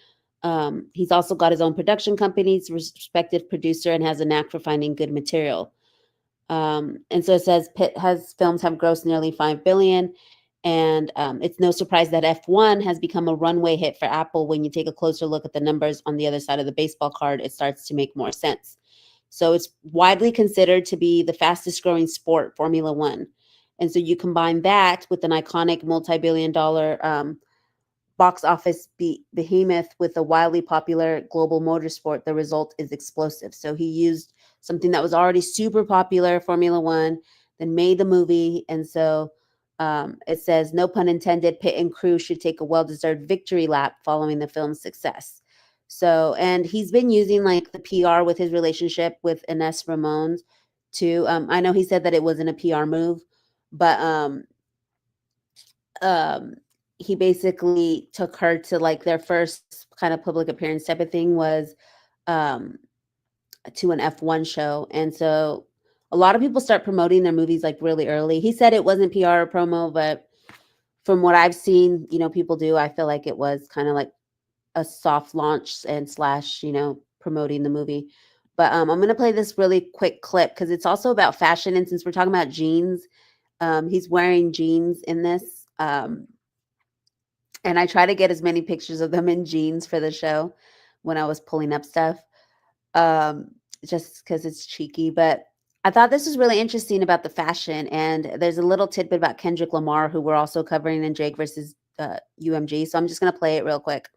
He's also got his own production company. He's a respected producer and has a knack for finding good material. And so it says Pitt has films have grossed nearly 5 billion. And it's no surprise that F1 has become a runway hit for Apple. When you take a closer look at the numbers on the other side of the baseball card, it starts to make more sense. So it's widely considered to be the fastest growing sport, Formula One. And so you combine that with an iconic multi-billion-dollar box office behemoth with a wildly popular global motorsport, the result is explosive. So he used something that was already super popular, Formula One, then made the movie. And so it says, no pun intended, Pitt and crew should take a well-deserved victory lap following the film's success. So, and he's been using like the PR with his relationship with Ines Ramones too. I know he said that it wasn't a PR move, but he basically took her to like their first kind of public appearance type of thing was to an F1 show. And so a lot of people start promoting their movies like really early. He said it wasn't PR or promo, but from what I've seen, you know, people do, I feel like it was kind of like a soft launch and slash, you know, promoting the movie. But I'm going to play this really quick clip because it's also about fashion. And since we're talking about jeans, he's wearing jeans in this. And I try to get as many pictures of them in jeans for the show when I was pulling up stuff, just because it's cheeky. But I thought this was really interesting about the fashion. And there's a little tidbit about Kendrick Lamar, who we're also covering in Drake versus UMG. So I'm just going to play it real quick.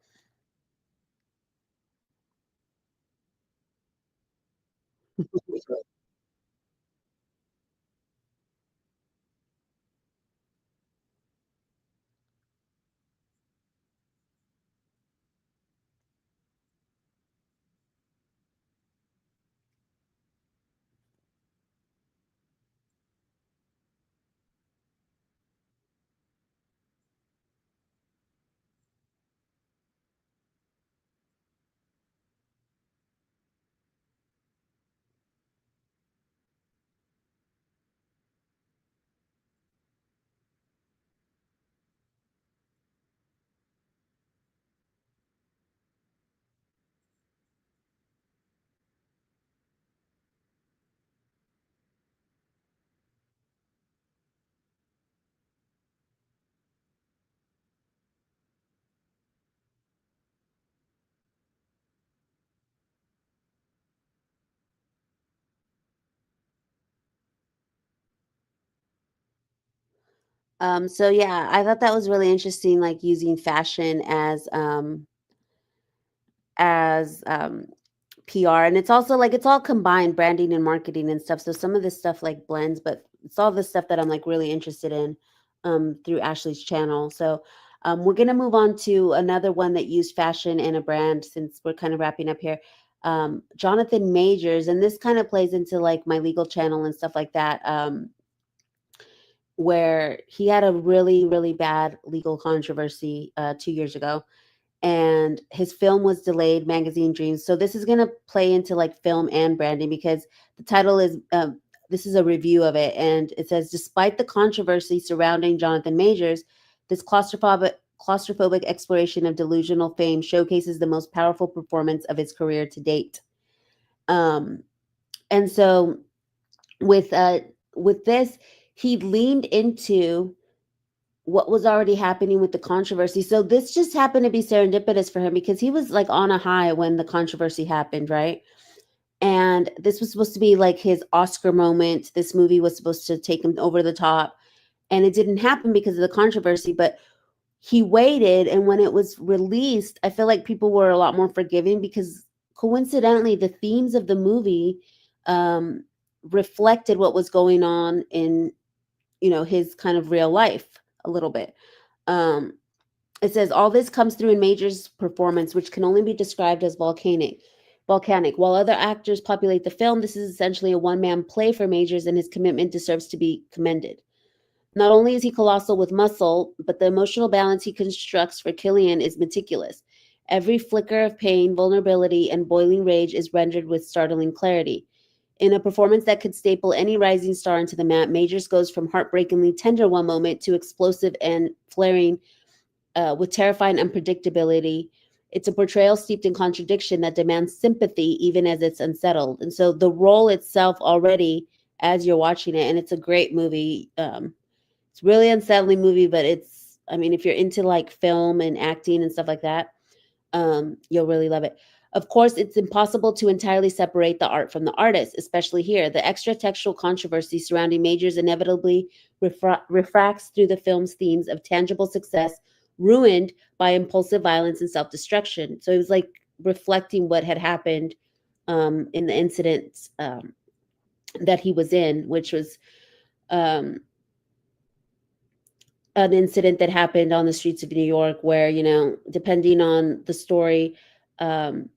So yeah, I thought that was really interesting, like using fashion as PR, and it's also like it's all combined branding and marketing and stuff. So some of this stuff like blends, but it's all the stuff that I'm like really interested in through Ashley's channel. So we're gonna move on to another one that used fashion and a brand since we're kind of wrapping up here. Jonathan Majors, and this kind of plays into like my legal channel and stuff like that. Where he had a really, really bad legal controversy 2 years ago, and his film was delayed, Magazine Dreams. So this is going to play into like film and branding because the title is, this is a review of it. And it says, despite the controversy surrounding Jonathan Majors, this claustrophobic exploration of delusional fame showcases the most powerful performance of his career to date. And so with this, he leaned into what was already happening with the controversy. So this just happened to be serendipitous for him because he was like on a high when the controversy happened, right? And this was supposed to be like his Oscar moment. This movie was supposed to take him over the top, and it didn't happen because of the controversy, but he waited, and when it was released, I feel like people were a lot more forgiving because coincidentally the themes of the movie reflected what was going on in, you know, his kind of real life a little bit. It says all this comes through in Major's performance, which can only be described as volcanic. While other actors populate the film, this is essentially a one-man play for Majors, and his commitment deserves to be commended. Not only is he colossal with muscle, but the emotional balance he constructs for Killian is meticulous. Every flicker of pain, vulnerability, and boiling rage is rendered with startling clarity. In a performance that could staple any rising star into the mat, Majors goes from heartbreakingly tender one moment to explosive and flaring with terrifying unpredictability. It's a portrayal steeped in contradiction that demands sympathy even as it's unsettled. And so the role itself already, as you're watching it, and it's a great movie. It's really unsettling movie, but it's, I mean, if you're into like film and acting and stuff like that, you'll really love it. Of course, it's impossible to entirely separate the art from the artist, especially here. The extra textual controversy surrounding Majors inevitably refracts through the film's themes of tangible success ruined by impulsive violence and self-destruction. So it was like reflecting what had happened in the incident that he was in, which was um, an incident that happened on the streets of New York where, you know, depending on the story, um,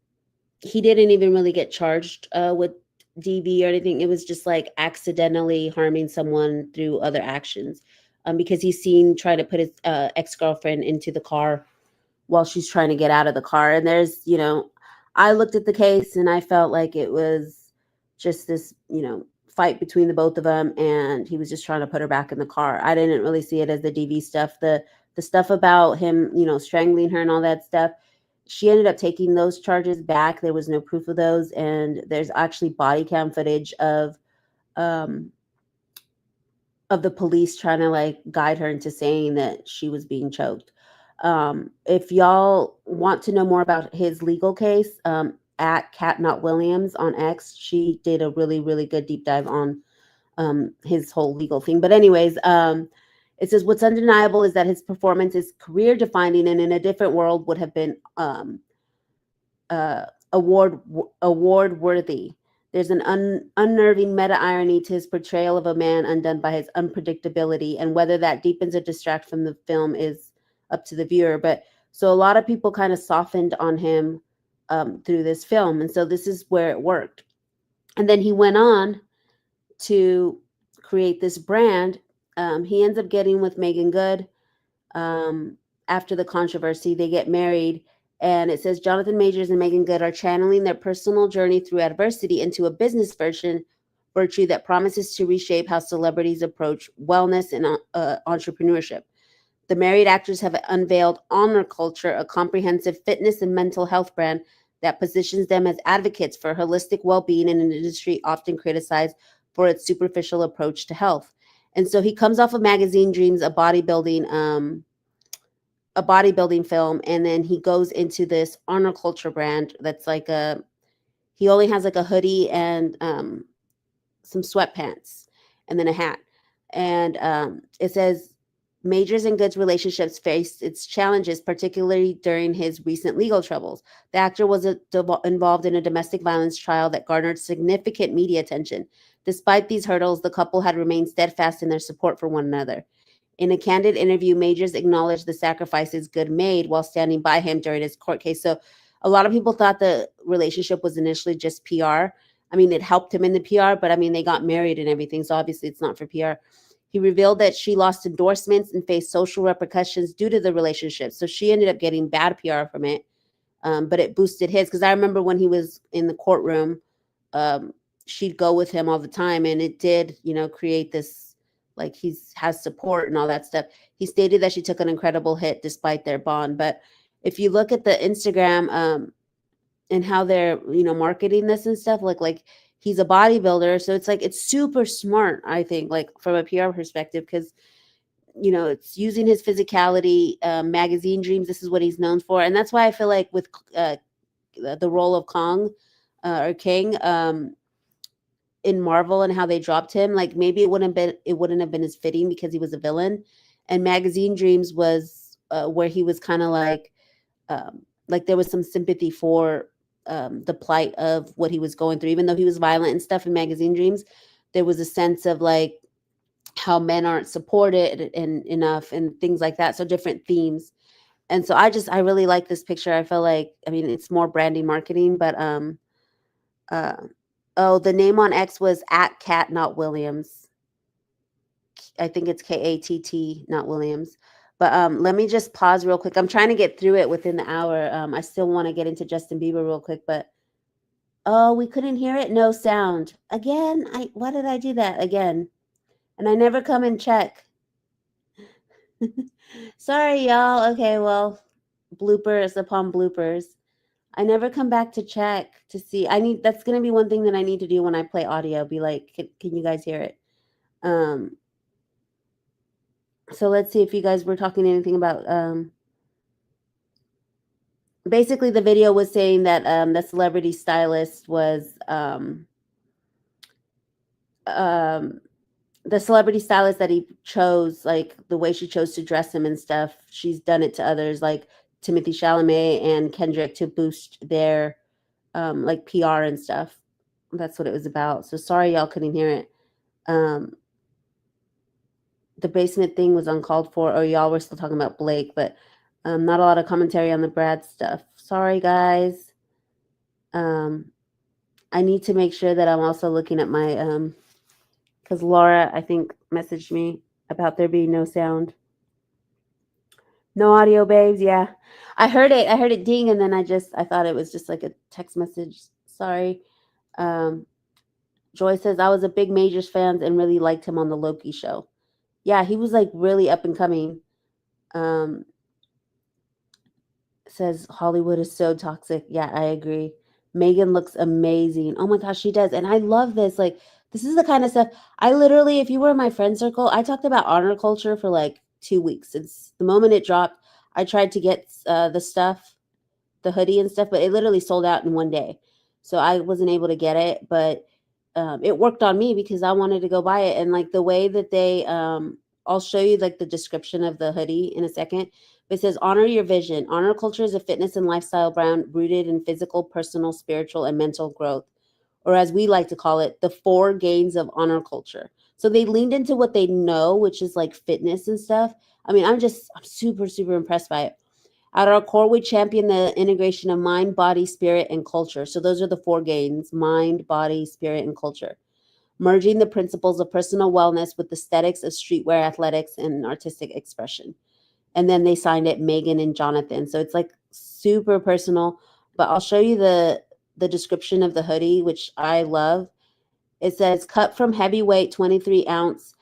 he didn't even really get charged with DV or anything. It was just like accidentally harming someone through other actions because he's seen trying to put his ex-girlfriend into the car while she's trying to get out of the car. And there's, you know, I looked at the case and I felt like it was just this, you know, fight between the both of them, and he was just trying to put her back in the car. I didn't really see it as the DV stuff. The stuff about him, you know, strangling her and all that stuff. She ended up taking those charges back. There was no proof of those, and there's actually body cam footage um of the police trying to like guide her into saying that she was being choked. If y'all want to know more about his legal case, at Cat Not Williams on X, she did a really, really good deep dive on his whole legal thing. But anyways, it says what's undeniable is that his performance is career defining and in a different world would have been uh, award worthy. There's an unnerving meta irony to his portrayal of a man undone by his unpredictability, and whether that deepens or distracts from the film is up to the viewer. But so a lot of people kind of softened on him through this film, and so this is where it worked. And then he went on to create this brand. He ends up getting with Megan Good after the controversy. They get married, and it says Jonathan Majors and Megan Good are channeling their personal journey through adversity into a business virtue that promises to reshape how celebrities approach wellness and entrepreneurship. The married actors have unveiled Honor Culture, a comprehensive fitness and mental health brand that positions them as advocates for holistic well-being in an industry often criticized for its superficial approach to health. And so he comes off of Magazine Dreams, a bodybuilding film, and then he goes into this Honor Culture brand that's like he only has like a hoodie and some sweatpants and then a hat. And it says Majors and Goods relationships faced its challenges, particularly during his recent legal troubles. The actor was involved in a domestic violence trial that garnered significant media attention. Despite these hurdles, the couple had remained steadfast in their support for one another. In a candid interview, Majors acknowledged the sacrifices Good made while standing by him during his court case. So a lot of people thought the relationship was initially just PR. I mean, it helped him in the PR, but I mean, they got married and everything, so obviously it's not for PR. He revealed that she lost endorsements and faced social repercussions due to the relationship. So she ended up getting bad PR from it, but it boosted his. Because I remember when he was in the courtroom, she'd go with him all the time, and it did, you know, create this, like has support and all that stuff. He stated that she took an incredible hit despite their bond. But if you look at the Instagram and how they're, you know, marketing this and stuff, like he's a bodybuilder, so it's like it's super smart, I think, like from a PR perspective, because you know it's using his physicality. Magazine Dreams, this is what he's known for, and that's why I feel like with the role of Kong or King in Marvel and how they dropped him, like maybe it wouldn't have been as fitting because he was a villain, and Magazine Dreams was where he was kind of like there was some sympathy for the plight of what he was going through. Even though he was violent and stuff in Magazine Dreams, there was a sense of like how men aren't supported and enough and things like that. So different themes. And so I really like this picture. I feel like, I mean, it's more branding marketing, but uh oh, the name on X was at Cat Not Williams. I think it's Katt, not Williams. But let me just pause real quick. I'm trying to get through it within the hour. I still want to get into Justin Bieber real quick, but we couldn't hear it. No sound again. Why did I do that again? And I never come and check. Sorry, y'all. Okay, well, bloopers upon bloopers. I never come back to check to see. That's gonna be one thing that I need to do when I play audio. Be like, can you guys hear it? So let's see if you guys were talking anything about. Basically, the video was saying that the celebrity stylist was the celebrity stylist that he chose, like the way she chose to dress him and stuff. She's done it to others, like Timothy Chalamet and Kendrick, to boost their like PR and stuff. That's what it was about. So sorry y'all couldn't hear it. The basement thing was uncalled for, or y'all were still talking about Blake, but not a lot of commentary on the Brad stuff. Sorry, guys. I need to make sure that I'm also looking at my, because Laura, I think, messaged me about there being no sound. No audio, babes. Yeah. I heard it ding, and then I thought it was just like a text message. Sorry. Joy says, I was a big Majors fan and really liked him on the Loki show. Yeah, he was like really up and coming. Says Hollywood is so toxic. Yeah, I agree. Megan looks amazing. Oh my gosh, she does. And I love this. Like, this is the kind of stuff I literally, if you were in my friend circle, I talked about honor culture for like 2 weeks. Since the moment it dropped, I tried to get the stuff, the hoodie and stuff, but it literally sold out in one day. So I wasn't able to get it, but it worked on me because I wanted to go buy it. And like the way that they, I'll show you like the description of the hoodie in a second. But it says, honor your vision. Honor culture is a fitness and lifestyle brand rooted in physical, personal, spiritual, and mental growth, or as we like to call it, the 4 gains of honor culture. So they leaned into what they know, which is like fitness and stuff. I mean, I'm super, super impressed by it. At our core, we champion the integration of mind, body, spirit, and culture. So those are the 4 gains: mind, body, spirit, and culture. Merging the principles of personal wellness with aesthetics of streetwear, athletics, and artistic expression. And then they signed it Megan and Jonathan. So it's like super personal. But I'll show you the description of the hoodie, which I love. It says, cut from heavyweight 23-ounce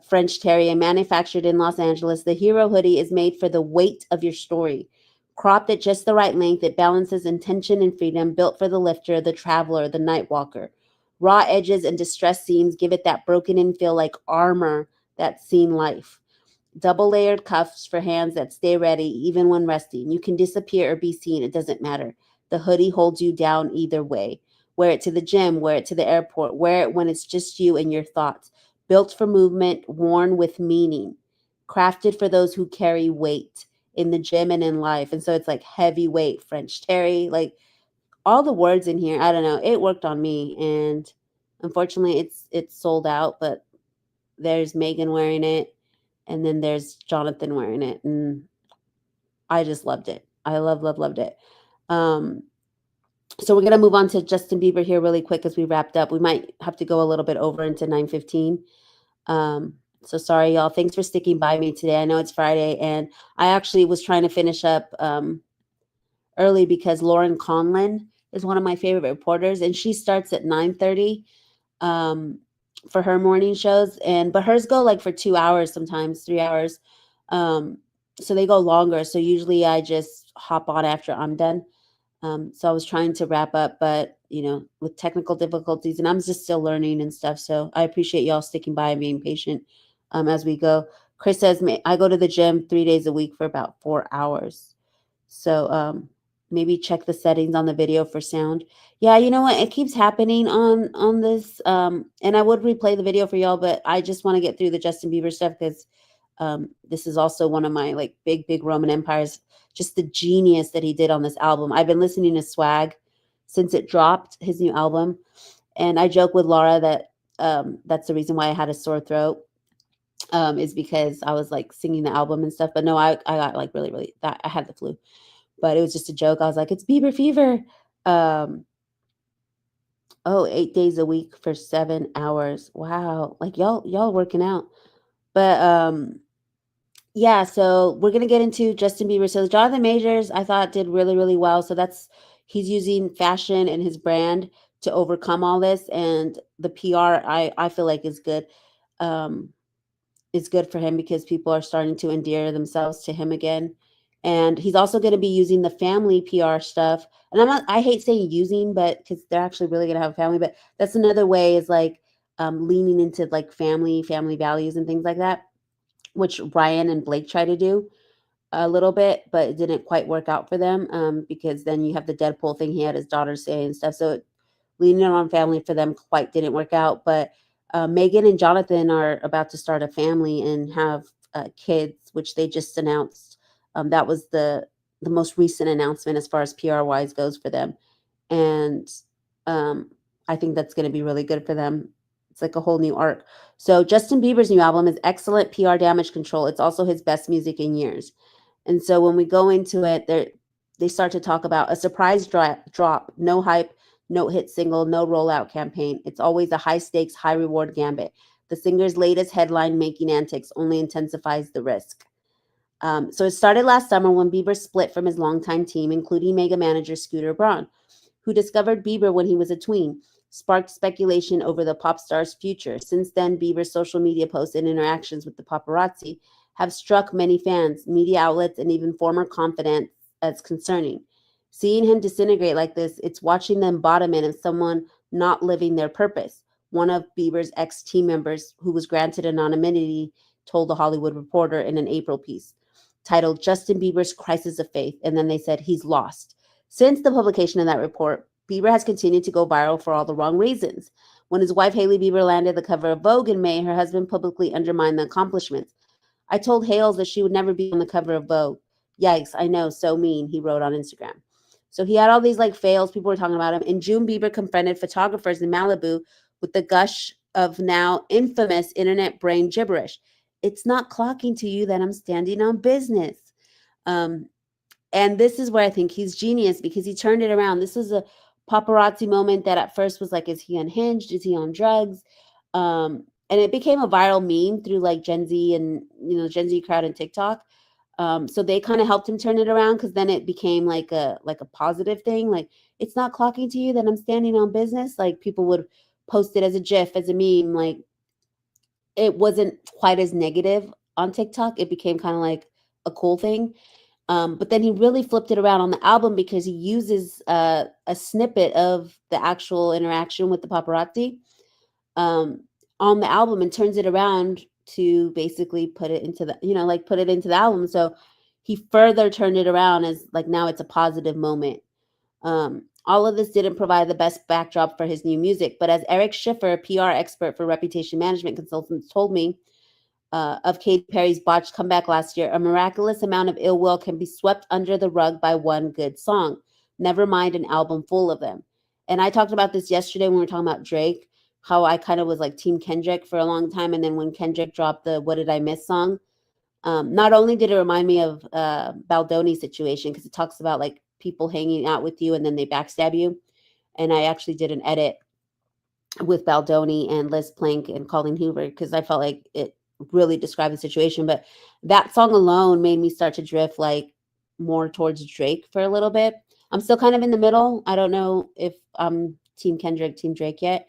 French Terrier, manufactured in Los Angeles. The hero hoodie is made for the weight of your story. Cropped at just the right length, it balances intention and freedom, built for the lifter, the traveler, the night walker. Raw edges and distressed seams give it that broken in feel, like armor that's seen life. Double layered cuffs for hands that stay ready even when resting. You can disappear or be seen. It doesn't matter. The hoodie holds you down either way. Wear it to the gym, wear it to the airport, wear it when it's just you and your thoughts. Built for movement, worn with meaning. Crafted for those who carry weight in the gym and in life. And so it's like heavyweight French terry, like all the words in here. I don't know. It worked on me. And unfortunately it's sold out, but there's Megan wearing it. And then there's Jonathan wearing it. And I just loved it. I loved it. So we're going to move on to Justin Bieber here really quick as we wrapped up. We might have to go a little bit over into 9:15. So sorry, y'all. Thanks for sticking by me today. I know it's Friday, and I actually was trying to finish up early because Lauren Conlon is one of my favorite reporters, and she starts at 9:30 for her morning shows. But hers go like for 2 hours, sometimes 3 hours. So they go longer. So usually I just hop on after I'm done. So I was trying to wrap up, but with technical difficulties, and I'm just still learning and stuff. So I appreciate y'all sticking by and being patient as we go. Chris says, I go to the gym 3 days a week for about 4 hours. So maybe check the settings on the video for sound. Yeah, you know what? It keeps happening on this. And I would replay the video for y'all, but I just want to get through the Justin Bieber stuff because this is also one of my like big Roman empires. Just the genius that he did on this album. I've been listening to Swag since it dropped, his new album. And I joke with Laura that that's the reason why I had a sore throat, is because I was like singing the album and stuff. But no, I got like really, I had the flu. But it was just a joke. I was like, it's Bieber fever. 8 days a week for 7 hours. Wow. Like y'all working out. But yeah, so we're gonna get into Justin Bieber. So Jonathan Majors, I thought did really, really well. So he's using fashion and his brand to overcome all this, and the PR I feel like is good. Um, is good for him because people are starting to endear themselves to him again. And he's also going to be using the family PR stuff. And I hate saying using, but because they're actually really going to have a family, but that's another way is like leaning into like family values and things like that, which Ryan and Blake try to do a little bit, but it didn't quite work out for them because then you have the Deadpool thing he had his daughter say and stuff. So leaning on family for them quite didn't work out. But Megan and Jonathan are about to start a family and have kids, which they just announced. That was the most recent announcement as far as PR wise goes for them, and um, I think that's going to be really good for them. It's like a whole new arc. So Justin Bieber's new album is excellent PR damage control. It's also his best music in years. And so when we go into it, they start to talk about a surprise drop, no hype, no hit single, no rollout campaign. It's always a high stakes, high reward gambit. The singer's latest headline making antics only intensifies the risk. So it started last summer when Bieber split from his longtime team, including mega manager Scooter Braun, who discovered Bieber when he was a tween, sparked speculation over the pop star's future. Since then, Bieber's social media posts and interactions with the paparazzi have struck many fans, media outlets, and even former confidants as concerning. Seeing him disintegrate like this, it's watching them bottom in as someone not living their purpose. One of Bieber's ex-team members, who was granted anonymity, told The Hollywood Reporter in an April piece titled Justin Bieber's Crisis of Faith, and then they said he's lost. Since the publication of that report, Bieber has continued to go viral for all the wrong reasons. When his wife Hailey Bieber landed the cover of Vogue in May, her husband publicly undermined the accomplishments. I told Hales that she would never be on the cover of Vogue. Yikes, I know, so mean, he wrote on Instagram. So he had all these like fails, people were talking about him. In June, Bieber confronted photographers in Malibu with the gush of now infamous internet brain gibberish. It's not clocking to you that I'm standing on business. Um, and this is where I think he's genius because he turned it around. This is a paparazzi moment that at first was like, is he unhinged? Is he on drugs? And it became a viral meme through like Gen Z and Gen Z crowd and TikTok. So they kind of helped him turn it around because then it became like a positive thing. Like it's not clocking to you that I'm standing on business. Like people would post it as a GIF, as a meme. Like it wasn't quite as negative on TikTok. It became kind of like a cool thing. But then he really flipped it around on the album because he uses a snippet of the actual interaction with the paparazzi on the album and turns it around to basically put it into the album. So he further turned it around as like now it's a positive moment. All of this didn't provide the best backdrop for his new music, but as Eric Schiffer, a PR expert for reputation management consultants, told me, of Katy Perry's botched comeback last year, a miraculous amount of ill will can be swept under the rug by one good song. Never mind an album full of them. And I talked about this yesterday when we were talking about Drake, how I kind of was like Team Kendrick for a long time. And then when Kendrick dropped the What Did I Miss song, not only did it remind me of Baldoni's situation, because it talks about like people hanging out with you and then they backstab you. And I actually did an edit with Baldoni and Liz Plank and Colleen Hoover because I felt like it really described the situation. But that song alone made me start to drift like more towards Drake for a little bit. I'm still kind of in the middle. I don't know if I'm Team Kendrick, Team Drake yet.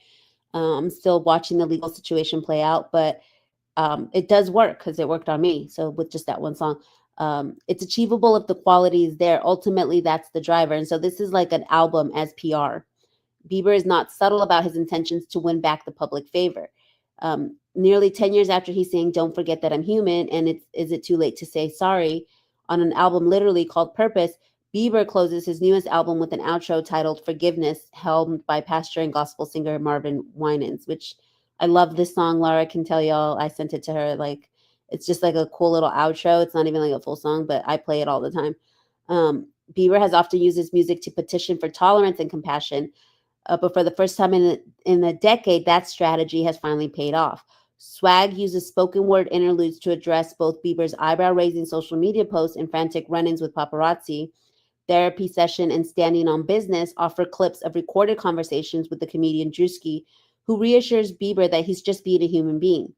I'm still watching the legal situation play out, but it does work because it worked on me. So with just that one song, it's achievable if the quality is there. Ultimately, that's the driver. And so this is like an album as PR. Bieber is not subtle about his intentions to win back the public favor. Nearly 10 years after he's saying, "Don't forget that I'm human," and is it too late to say sorry, on an album literally called Purpose, Bieber closes his newest album with an outro titled Forgiveness, helmed by pastor and gospel singer Marvin Winans, which I love this song. Laura can tell y'all, I sent it to her. Like, it's just like a cool little outro. It's not even like a full song, but I play it all the time. Bieber has often used his music to petition for tolerance and compassion, but for the first time in a decade, that strategy has finally paid off. Swag uses spoken word interludes to address both Bieber's eyebrow-raising social media posts and frantic run-ins with paparazzi. Therapy Session and Standing on Business offer clips of recorded conversations with the comedian Drewski, who reassures Bieber that he's just being a human being.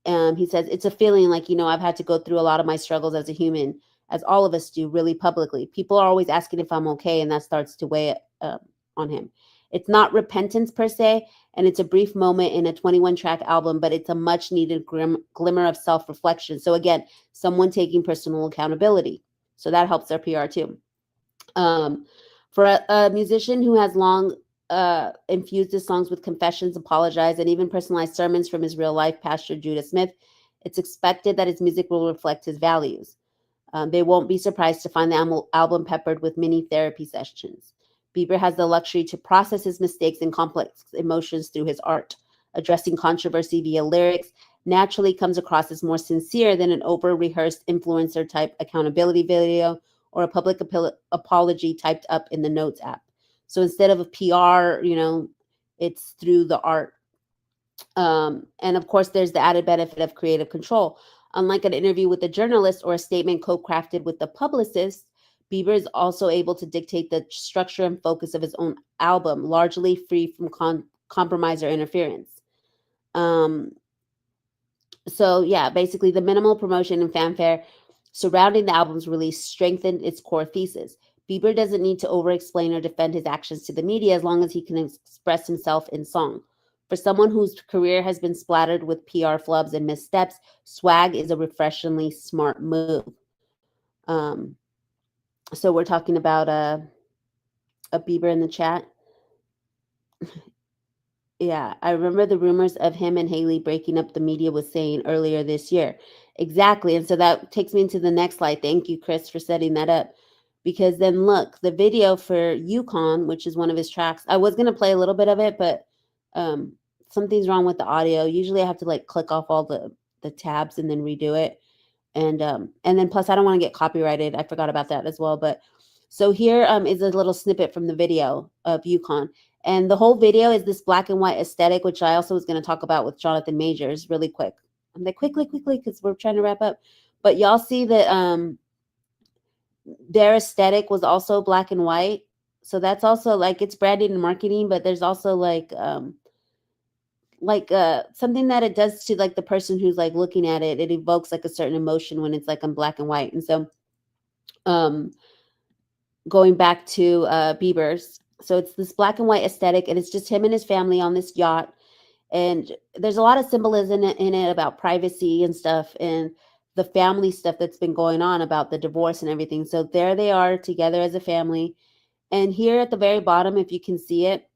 He says, it's a feeling like, I've had to go through a lot of my struggles as a human, as all of us do, really publicly. People are always asking if I'm okay, and that starts to weigh on him. It's not repentance per se, and it's a brief moment in a 21-track album, but it's a much-needed glimmer of self-reflection. So again, someone taking personal accountability. So that helps their PR too. For a musician who has long infused his songs with confessions, apologized, and even personalized sermons from his real life pastor, Judah Smith, it's expected that his music will reflect his values. They won't be surprised to find the album peppered with mini therapy sessions. Bieber has the luxury to process his mistakes and complex emotions through his art. Addressing controversy via lyrics naturally comes across as more sincere than an over-rehearsed influencer-type accountability video or a public apology typed up in the Notes app. So instead of a PR, it's through the art. And of course, there's the added benefit of creative control. Unlike an interview with a journalist or a statement co-crafted with the publicist, Bieber is also able to dictate the structure and focus of his own album, largely free from compromise or interference. So yeah, basically the minimal promotion and fanfare surrounding the album's release strengthened its core thesis. Bieber doesn't need to over-explain or defend his actions to the media as long as he can express himself in song. For someone whose career has been splattered with PR flubs and missteps, swag is a refreshingly smart move. So we're talking about a Bieber in the chat. Yeah, I remember the rumors of him and Haley breaking up, the media was saying earlier this year. Exactly. And so that takes me into the next slide. Thank you, Chris, for setting that up. Because then look, the video for Yukon, which is one of his tracks, I was going to play a little bit of it, but something's wrong with the audio. Usually I have to like click off all the tabs and then redo it. And then plus I don't want to get copyrighted. I forgot about that as well. But so here is a little snippet from the video of Yukon. And the whole video is this black and white aesthetic, which I also was going to talk about with Jonathan Majors really quick. I'm like, quickly, because we're trying to wrap up. But y'all see that their aesthetic was also black and white. So that's also like, it's branding and marketing, but there's also like something that it does to like the person who's like looking at it. It evokes like a certain emotion when it's like on black and white. And so going back to Bieber's, so it's this black and white aesthetic, and it's just him and his family on this yacht. And there's a lot of symbolism in it about privacy and stuff, and the family stuff that's been going on about the divorce and everything. So there they are together as a family. And here at the very bottom, if you can see it,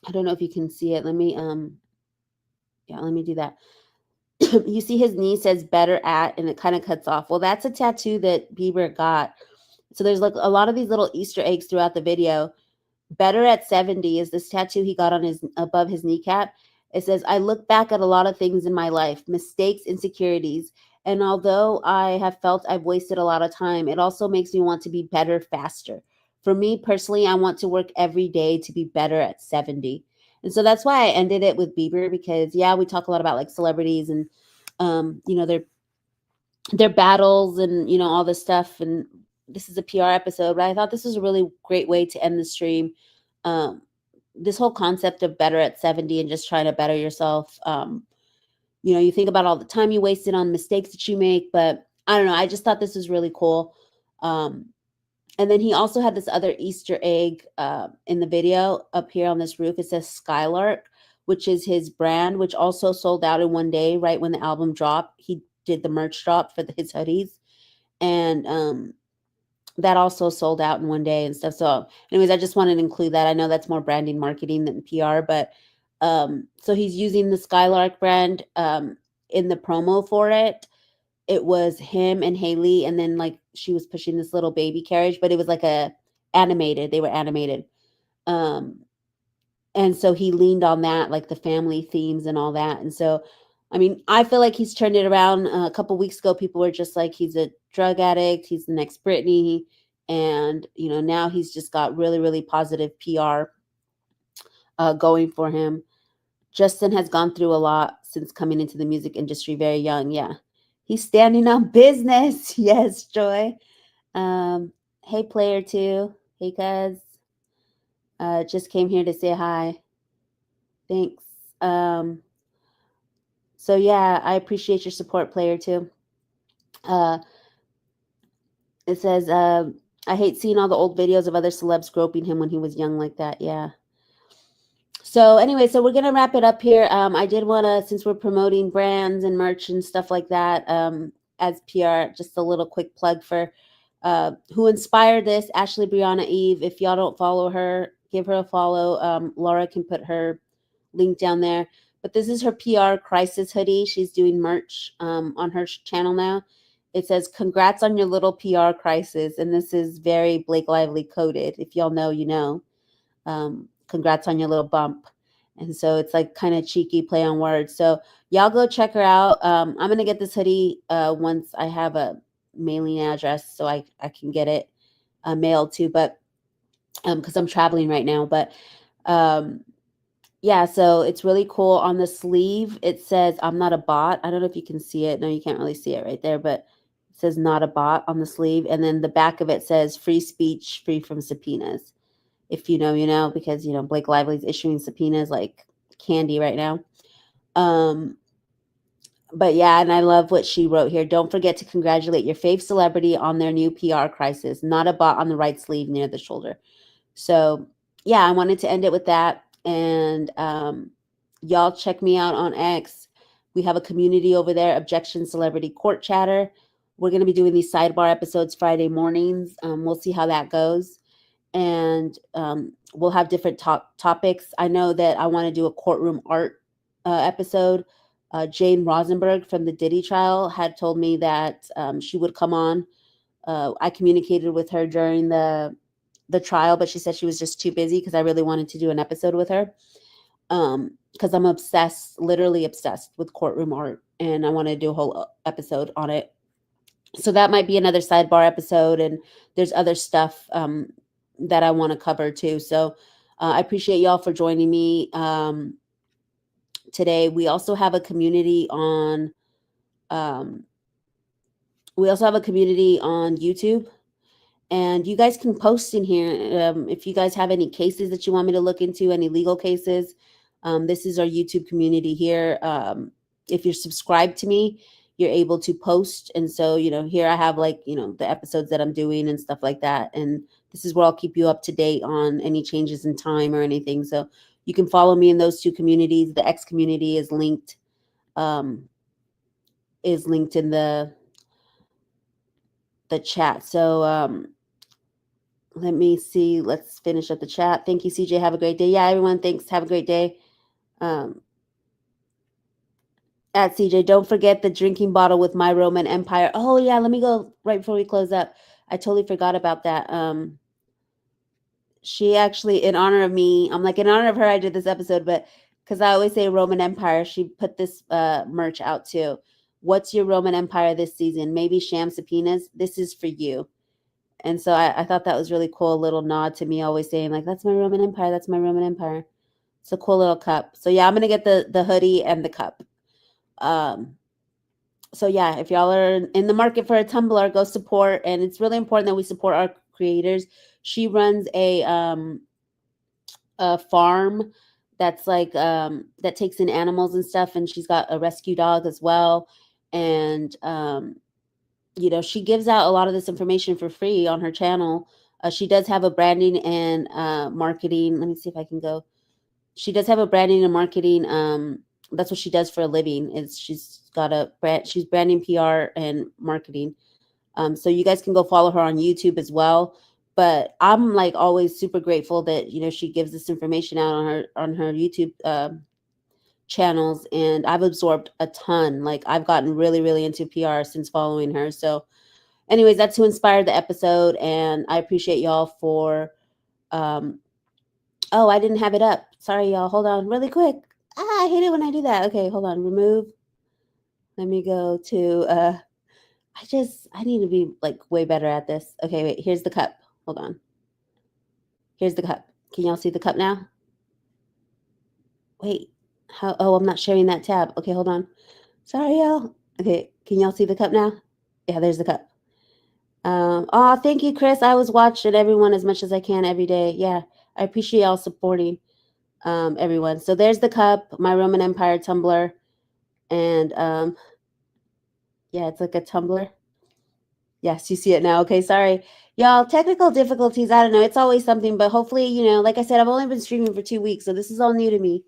I don't know if you can see it. Let me do that. You see his knee says better at, and it kind of cuts off. Well, that's a tattoo that Bieber got. So there's like a lot of these little Easter eggs throughout the video. Better at 70 is this tattoo he got on his above his kneecap. It says, I look back at a lot of things in my life, mistakes, insecurities. And although I have felt I've wasted a lot of time, it also makes me want to be better faster. For me personally, I want to work every day to be better at 70. And so that's why I ended it with Bieber, because yeah, we talk a lot about like celebrities and their battles and all this stuff, and this is a PR episode, but I thought this was a really great way to end the stream. This whole concept of better at 70 and just trying to better yourself. You think about all the time you wasted on mistakes that you make, but I don't know. I just thought this was really cool. And then he also had this other Easter egg in the video up here on this roof. It says Skylark, which is his brand, which also sold out in one day, right when the album dropped. He did the merch drop for his hoodies. And that also sold out in one day and stuff. So anyways, I just wanted to include that. I know that's more branding marketing than PR, but so he's using the Skylark brand in the promo for it. It was him and Haley, and then like she was pushing this little baby carriage, but it was like they were animated. And so he leaned on that, like the family themes and all that. And so I mean, I feel like he's turned it around. A couple weeks ago, people were just like, he's a drug addict. He's the next Britney. And, now he's just got really, really positive PR going for him. Justin has gone through a lot since coming into the music industry very young. Yeah. He's standing on business. Yes, Joy. Hey, player two. Hey, cuz. Just came here to say hi. Thanks. So yeah, I appreciate your support, player too. It says, I hate seeing all the old videos of other celebs groping him when he was young like that. Yeah. So anyway, so we're going to wrap it up here. I did want to, since we're promoting brands and merch and stuff like that, as PR, just a little quick plug for who inspired this, Ashley Brianna Eve. If y'all don't follow her, give her a follow. Laura can put her link down there. But this is her PR crisis hoodie. She's doing merch on her channel now. It says, congrats on your little PR crisis. And this is very Blake Lively coded. If y'all know, you know. Congrats on your little bump. And so it's like kind of cheeky play on words. So y'all go check her out. I'm going to get this hoodie once I have a mailing address so I can get it mailed to, but because I'm traveling right now. But yeah, so it's really cool. On the sleeve, it says, I'm not a bot. I don't know if you can see it. No, you can't really see it right there, but it says not a bot on the sleeve. And then the back of it says free speech, free from subpoenas. If you know, you know, because, you know, Blake Lively's issuing subpoenas like candy right now. But yeah, and I love what she wrote here. Don't forget to congratulate your fave celebrity on their new PR crisis. Not a bot on the right sleeve near the shoulder. So yeah, I wanted to end it with that. And y'all check me out on X. We have a community over there, Objection Celebrity Court Chatter. We're going to be doing these sidebar episodes Friday mornings. We'll see how that goes. And we'll have different topics. I know that I want to do a courtroom art episode. Jane Rosenberg from the Diddy trial had told me that she would come on. I communicated with her during the trial, but she said she was just too busy because I really wanted to do an episode with her. Because I'm obsessed, literally obsessed with courtroom art, and I want to do a whole episode on it. So that might be another sidebar episode, and there's other stuff that I want to cover too. So I appreciate y'all for joining me today. We also have a community on YouTube, and you guys can post in here if you guys have any cases that you want me to look into, any legal cases. This is our YouTube community here. If you're subscribed to me, you're able to post. And so, you know, here I have like, you know, the episodes that I'm doing and stuff like that. And this is where I'll keep you up to date on any changes in time or anything. So you can follow me in those two communities. The X community is linked in the chat. So let me see. Let's finish up the chat. Thank you, CJ. Have a great day. Yeah, everyone, thanks. Have a great day. At CJ, don't forget the drinking bottle with My Roman Empire. Oh yeah, let me go right before we close up. I totally forgot about that. She actually, in honor of me, I'm like, in honor of her, I did this episode, but because I always say Roman Empire, she put this merch out too. What's your Roman Empire this season? Maybe sham subpoenas? This is for you. And so I thought that was really cool. A little nod to me always saying like, that's my Roman Empire. That's my Roman Empire. It's a cool little cup. So yeah, I'm going to get the hoodie and the cup. So yeah, if y'all are in the market for a tumbler, go support. And it's really important that we support our creators. She runs a farm that's like that takes in animals and stuff, and she's got a rescue dog as well. And you know, she gives out a lot of this information for free on her channel. She does have a branding and marketing. Let me see if I can go. She does have a branding and marketing. That's what she does for a living. She's got a brand. She's branding, PR, and marketing. So you guys can go follow her on YouTube as well. But I'm like always super grateful that, you know, she gives this information out on her YouTube channels, and I've absorbed a ton. Like I've gotten really, really into PR since following her. So anyways, that's who inspired the episode, and I appreciate y'all for oh, I didn't have it up. Sorry, y'all. Hold on really quick. I hate it when I do that. Okay, hold on. Remove. Let me go to I need to be like way better at this. Okay, wait, here's the cup. Hold on. Here's the cup. Can y'all see the cup now? Wait. How? Oh, I'm not sharing that tab. Okay, hold on. Sorry, y'all. Okay, can y'all see the cup now? Yeah, there's the cup. Oh, thank you, Chris. I was watching everyone as much as I can every day. Yeah, I appreciate y'all supporting everyone. So there's the cup, my Roman Empire tumbler, And yeah, it's like a Tumblr. Yes, you see it now. Okay, sorry. Y'all, technical difficulties. I don't know. It's always something, but hopefully, like I said, I've only been streaming for 2 weeks, so this is all new to me.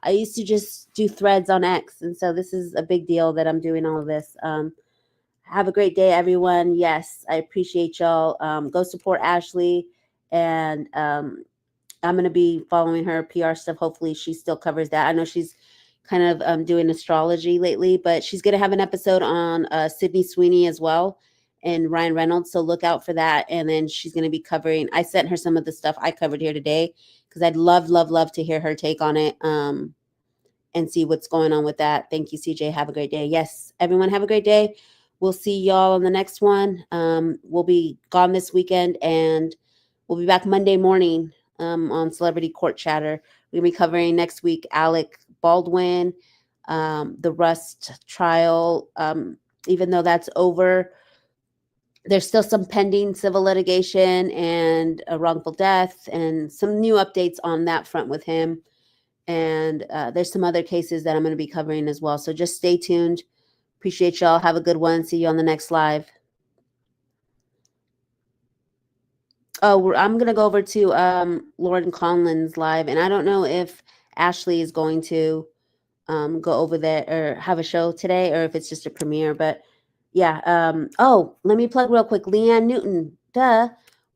I used to just do threads on X, and so this is a big deal that I'm doing all of this. Have a great day, everyone. Yes, I appreciate y'all. Go support Ashley, and I'm going to be following her PR stuff. Hopefully, she still covers that. I know she's kind of doing astrology lately, but she's going to have an episode on Sydney Sweeney as well and Ryan Reynolds. So look out for that. And then she's going to be covering, I sent her some of the stuff I covered here today because I'd love to hear her take on it and see what's going on with that. Thank you, CJ. Have a great day. Yes, everyone have a great day. We'll see y'all on the next one. We'll be gone this weekend and we'll be back Monday morning on Celebrity Court Chatter. We're going to be covering next week Alec Baldwin, the Rust trial. Even though that's over, there's still some pending civil litigation and a wrongful death and some new updates on that front with him. And there's some other cases that I'm going to be covering as well. So just stay tuned. Appreciate y'all. Have a good one. See you on the next live. Oh, I'm going to go over to Lauren Conlin's live. And I don't know if Ashley is going to go over there or have a show today or if it's just a premiere. But yeah. Oh, let me plug real quick. Leanne Newton.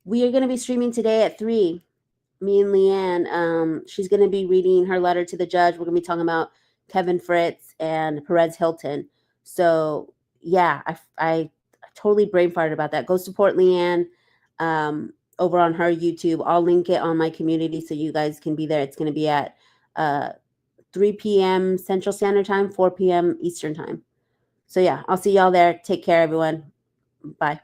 We are going to be streaming today at 3. Me and Leanne. She's going to be reading her letter to the judge. We're going to be talking about Kevin Fritz and Perez Hilton. So yeah, I totally brain farted about that. Go support Leanne over on her YouTube. I'll link it on my community so you guys can be there. It's going to be at 3 p.m. Central Standard Time, 4 p.m. Eastern Time. So yeah, I'll see y'all there. Take care, everyone. Bye.